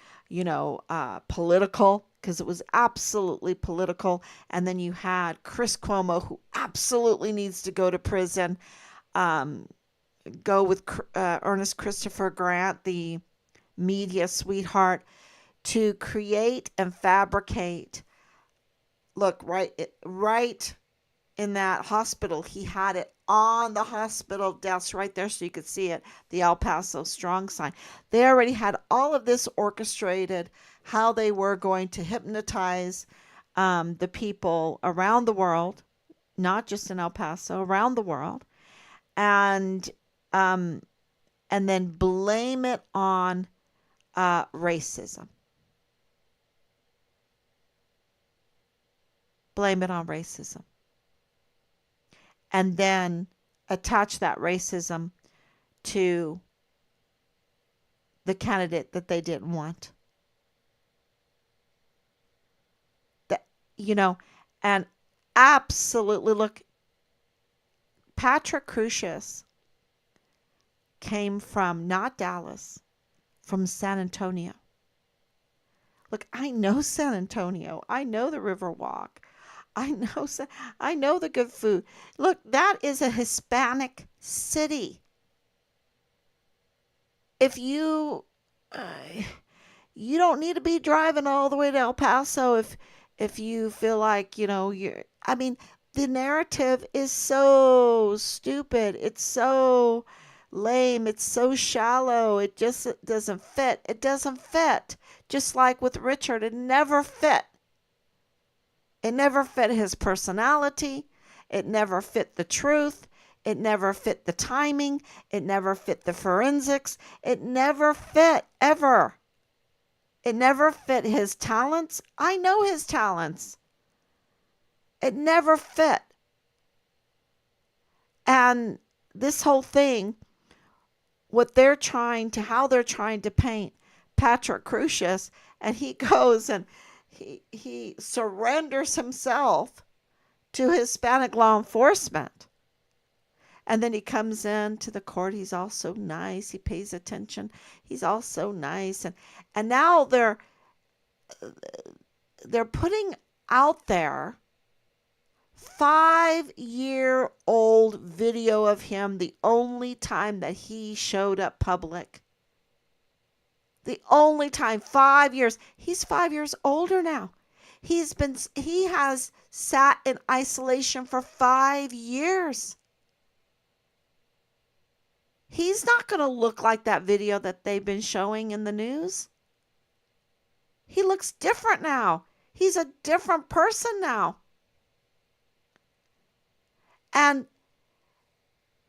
political, because it was absolutely political. And then you had Chris Cuomo, who absolutely needs to go to prison, go with Ernest Christopher Grant, the media sweetheart, to create and fabricate Look, right in that hospital, he had it on the hospital desk right there so you could see it, the El Paso Strong sign. They already had all of this orchestrated, how they were going to hypnotize the people around the world, not just in El Paso, around the world, and um, and then blame it on racism. Blame it on racism. And then attach that racism to the candidate that they didn't want. That, you know, and absolutely look, Patrick Crusius came from not Dallas, from San Antonio. Look, I know San Antonio. I know the Riverwalk. I know I know the good food. Look, that is a Hispanic city. If uh, you don't need to be driving all the way to El Paso if you feel like, you're I mean, the narrative is so stupid. It's so lame. It's so shallow. It just doesn't fit. It doesn't fit. Just like with Richard, it never fit. It never fit his personality. It never fit the truth. It never fit the timing. It never fit the forensics. It never fit ever. It never fit his talents. I know his talents. It never fit. And this whole thing, how they're trying to paint Patrick Crusius, and he goes and he surrenders himself to Hispanic law enforcement. And then he comes into the court. He's all so nice. He pays attention. He's all so nice. And now they're putting out there 5-year-old video of him the only time that he showed up public. The only time, 5 years. He's 5 years older now. He has sat in isolation for 5 years. He's not going to look like that video that they've been showing in the news. He looks different now. He's a different person now. And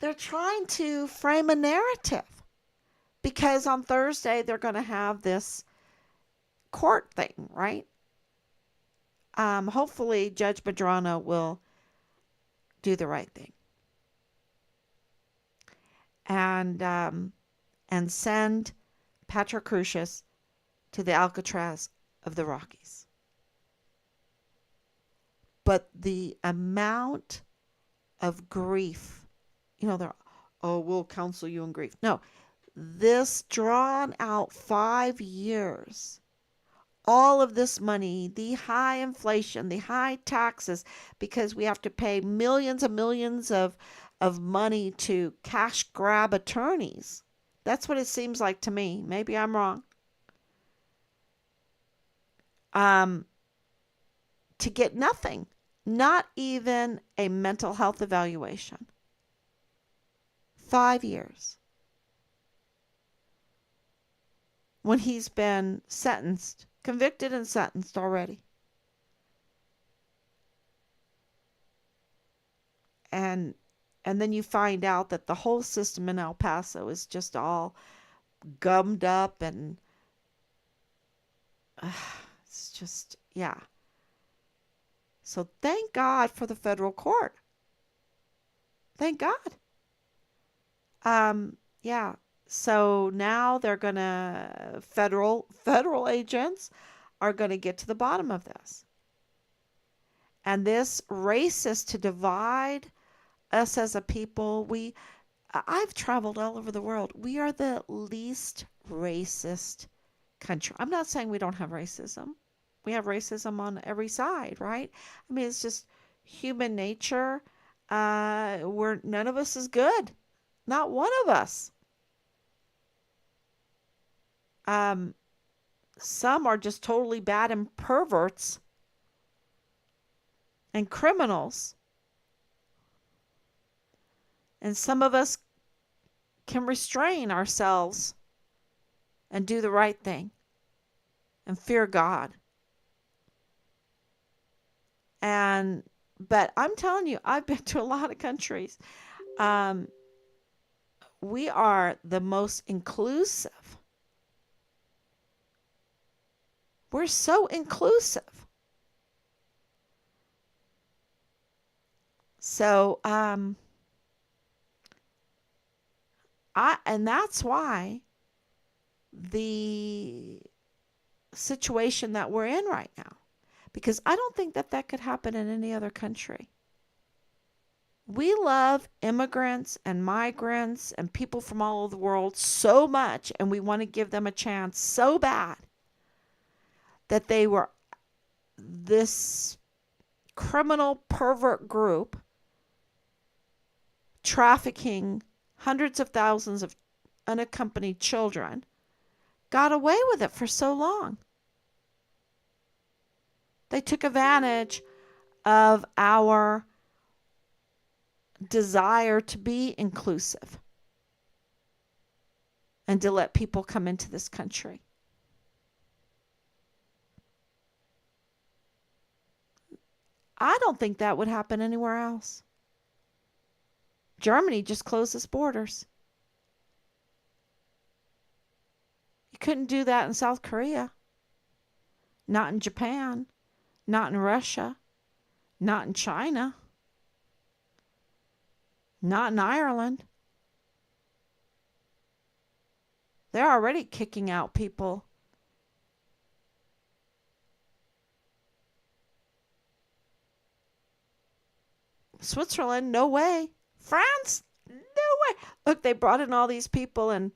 they're trying to frame a narrative because on Thursday they're going to have this court thing, right? Hopefully Judge Medrano will do the right thing and send Patrick Crusius to the Alcatraz of the Rockies. But the amount of grief, we'll counsel you in grief. No, this drawn out 5 years, all of this money, the high inflation, the high taxes, because we have to pay millions and millions of money to cash grab attorneys. That's what it seems like to me. Maybe I'm wrong. To get nothing, not even a mental health evaluation. 5 years. When he's been convicted and sentenced already. And then you find out that the whole system in El Paso is just all gummed up and it's just, yeah. So thank God for the federal court. Thank God. Yeah. So now they're gonna federal agents are gonna get to the bottom of this. And this race is to divide us as a people. I've traveled all over the world. We are the least racist country. I'm not saying we don't have racism. We have racism on every side, right? I mean, it's just human nature. None of us is good. Not one of us. Some are just totally bad and perverts. and criminals. And some of us can restrain ourselves and do the right thing and fear God. And but I'm telling you, I've been to a lot of countries. Um, we are the most inclusive. We're so inclusive. So and that's why the situation that we're in right now, because I don't think that that could happen in any other country. We love immigrants and migrants and people from all over the world so much, and we want to give them a chance so bad that they were this criminal pervert group trafficking hundreds of thousands of unaccompanied children got away with it for so long. They took advantage of our desire to be inclusive and to let people come into this country. I don't think that would happen anywhere else. Germany just closed its borders. You couldn't do that in South Korea, not in Japan, not in Russia, not in China, not in Ireland. They're already kicking out people. Switzerland, no way. France, no way. Look, they brought in all these people, and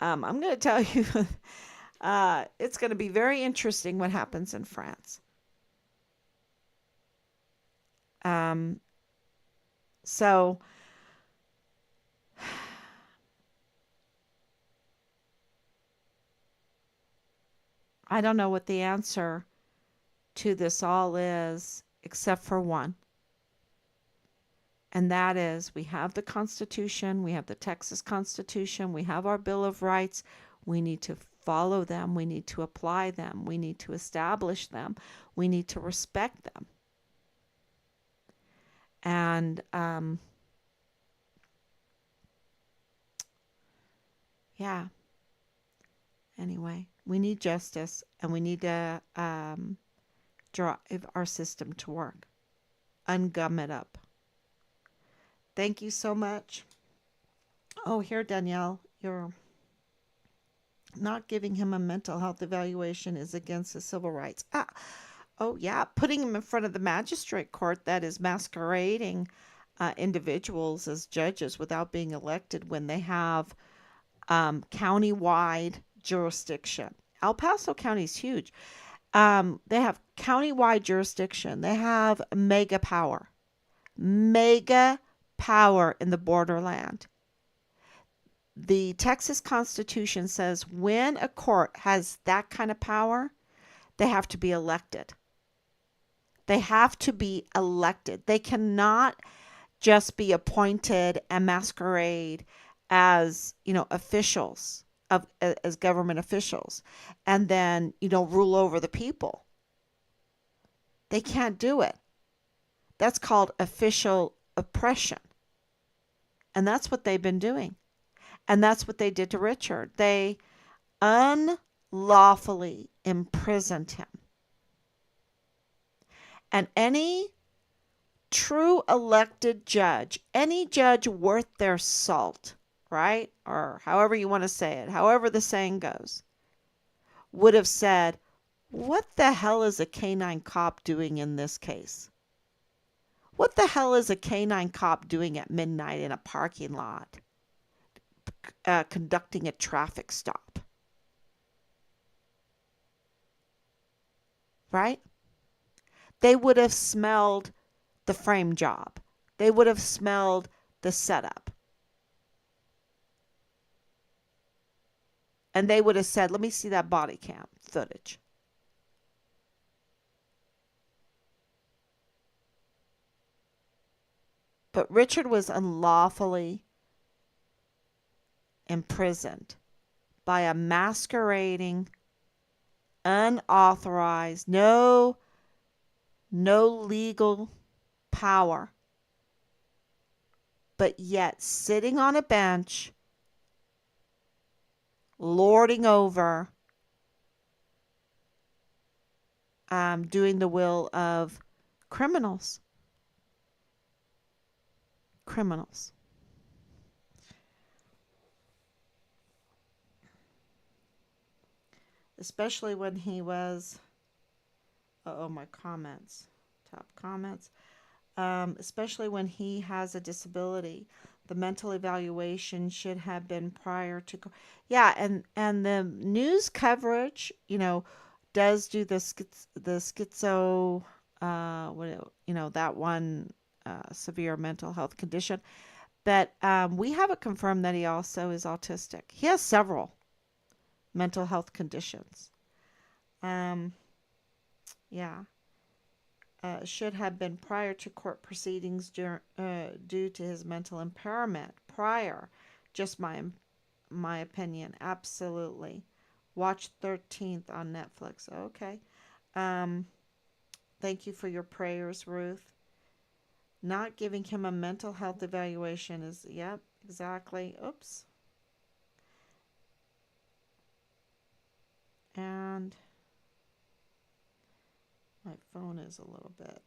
I'm going to tell you, it's going to be very interesting what happens in France. So I don't know what the answer to this all is, except for one. And that is, we have the Constitution, we have the Texas Constitution, we have our Bill of Rights. We need to follow them, we need to apply them, we need to establish them, we need to respect them. And yeah, anyway, we need justice, and we need to drive our system to work. Ungum it up. Thank you so much. Oh, here, Danielle, you're not giving him a mental health evaluation is against his civil rights. Oh, yeah, putting him in front of the magistrate court that is masquerading individuals as judges without being elected when they have county-wide jurisdiction. El Paso County is huge. They have county-wide jurisdiction. They have mega power in the borderland. The Texas Constitution says when a court has that kind of power, they have to be elected. They have to be elected. They cannot just be appointed and masquerade as, officials as government officials and then, rule over the people. They can't do it. That's called official oppression. And that's what they've been doing. And that's what they did to Richard. They unlawfully imprisoned him. And any true elected judge, any judge worth their salt, right? Or however you want to say it, however the saying goes, would have said, what the hell is a canine cop doing in this case? What the hell is a canine cop doing at midnight in a parking lot, conducting a traffic stop? Right? They would have smelled the frame job. They would have smelled the setup. And they would have said, let me see that body cam footage. But Richard was unlawfully imprisoned by a masquerading, unauthorized, no legal power, but yet sitting on a bench, lording over, doing the will of criminals. Criminals. Especially when he was, my comments, top comments. Especially when he has a disability. The mental evaluation should have been prior to. Yeah, and the news coverage, does do the schizo, that one severe mental health condition. But we have it confirmed that he also is autistic. He has several mental health conditions. Um, yeah. Should have been prior to court proceedings due to his mental impairment. Prior, just my opinion, absolutely. Watch 13th on Netflix. Okay. Thank you for your prayers, Ruth. Not giving him a mental health evaluation is, yep, exactly. Oops. And my phone is a little bit.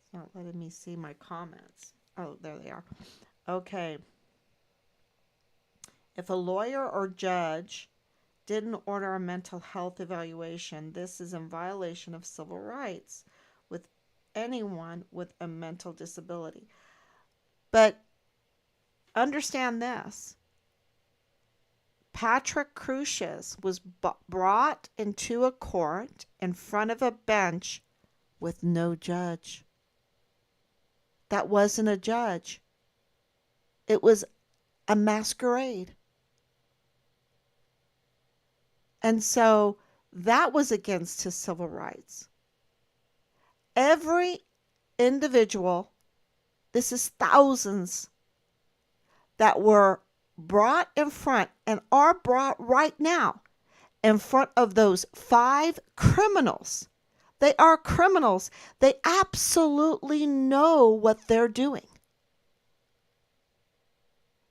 It's not letting me see my comments. Oh, there they are. Okay. If a lawyer or judge didn't order a mental health evaluation, this is in violation of civil rights with anyone with a mental disability. But understand this. Patrick Crucius was brought into a court in front of a bench with no judge. That wasn't a judge. It was a masquerade. And so that was against his civil rights. Every individual, this is thousands, that were brought in front and are brought right now in front of those 5 criminals. They are criminals. They absolutely know what they're doing.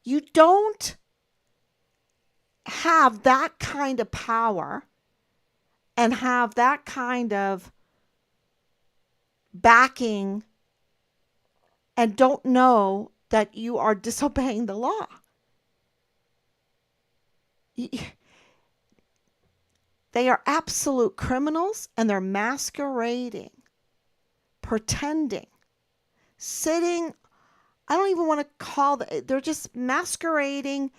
You don't have that kind of power and have that kind of backing and don't know that you are disobeying the law. They are absolute criminals and they're masquerading, pretending, sitting. I don't even want to call they're just masquerading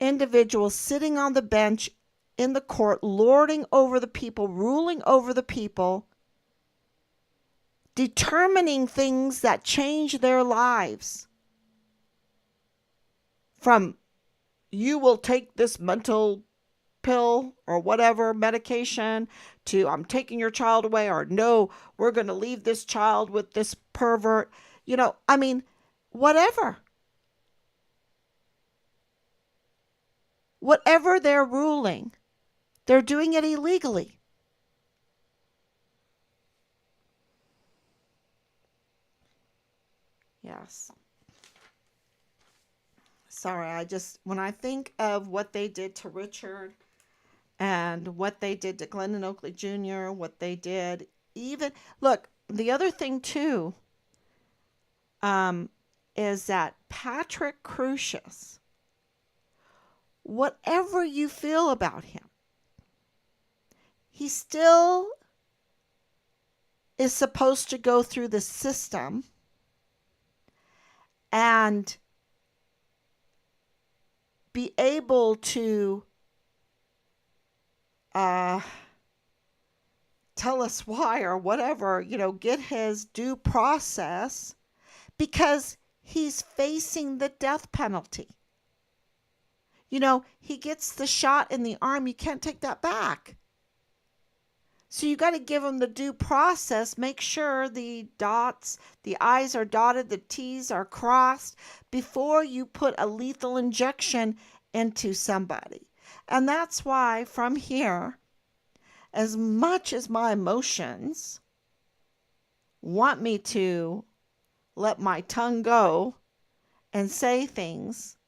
individuals sitting on the bench in the court, lording over the people, ruling over the people, determining things that change their lives. From you will take this mental pill or whatever medication to I'm taking your child away, or no, we're going to leave this child with this pervert. Whatever. Whatever they're ruling, they're doing it illegally. Yes. Sorry, when I think of what they did to Richard and what they did to Glendon Oakley Jr., what they did, look, the other thing too, is that Patrick Crucius, whatever you feel about him, he still is supposed to go through the system and be able to tell us why or whatever, get his due process, because he's facing the death penalty. He gets the shot in the arm. You can't take that back. So you got to give them the due process. Make sure the I's are dotted, the T's are crossed before you put a lethal injection into somebody. And that's why from here, as much as my emotions want me to let my tongue go and say things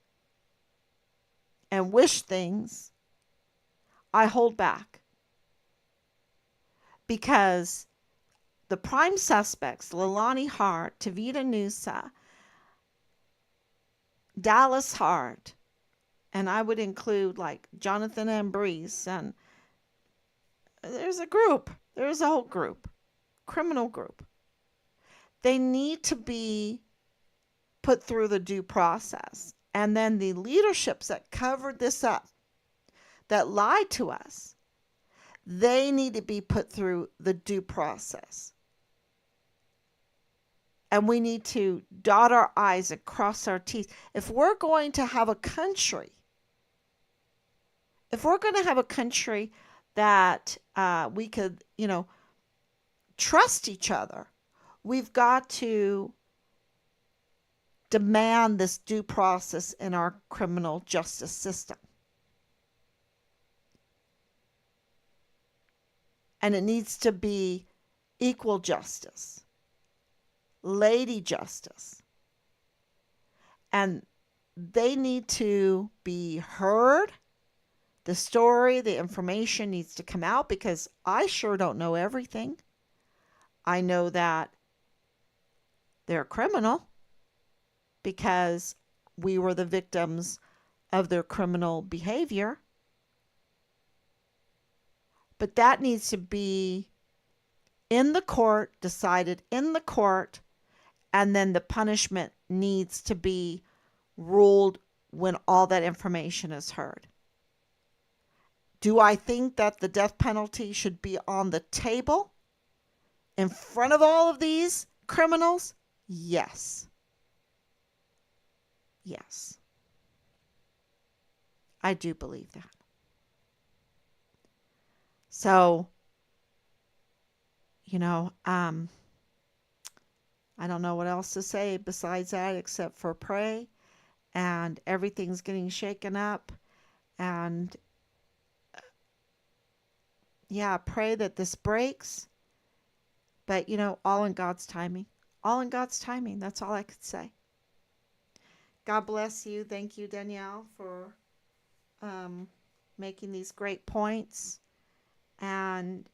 and wish things, I hold back. Because the prime suspects, Leilani Hart, Tavita Nusa, Dallas Hart, and I would include like Jonathan Ambrose, and there's a whole group, criminal group. They need to be put through the due process. And then the leaderships that covered this up, that lied to us, they need to be put through the due process. And we need to dot our I's and cross our T's. If we're going to have a country, that we could, trust each other, we've got to demand this due process in our criminal justice system. And it needs to be equal justice, lady justice. And they need to be heard. The story, the information needs to come out, because I sure don't know everything. I know that they're a criminal because we were the victims of their criminal behavior. But that needs to be in the court, decided in the court, and then the punishment needs to be ruled when all that information is heard. Do I think that the death penalty should be on the table in front of all of these criminals? Yes. Yes. I do believe that. So, I don't know what else to say besides that, except for pray, and everything's getting shaken up, and pray that this breaks, but all in God's timing. All in God's timing. That's all I could say. God bless you. Thank you, Danielle, for making these great points, and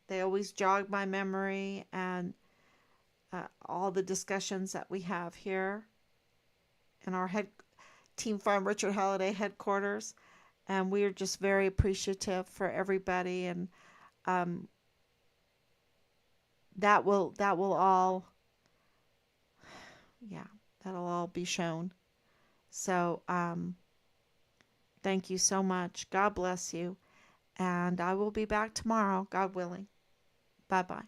they always jog my memory, and all the discussions that we have here in our Team Farm Richard Holiday headquarters, and we are just very appreciative for everybody, and that will all, that'll all be shown. So thank you so much. God bless you, and I will be back tomorrow, God willing. Bye bye.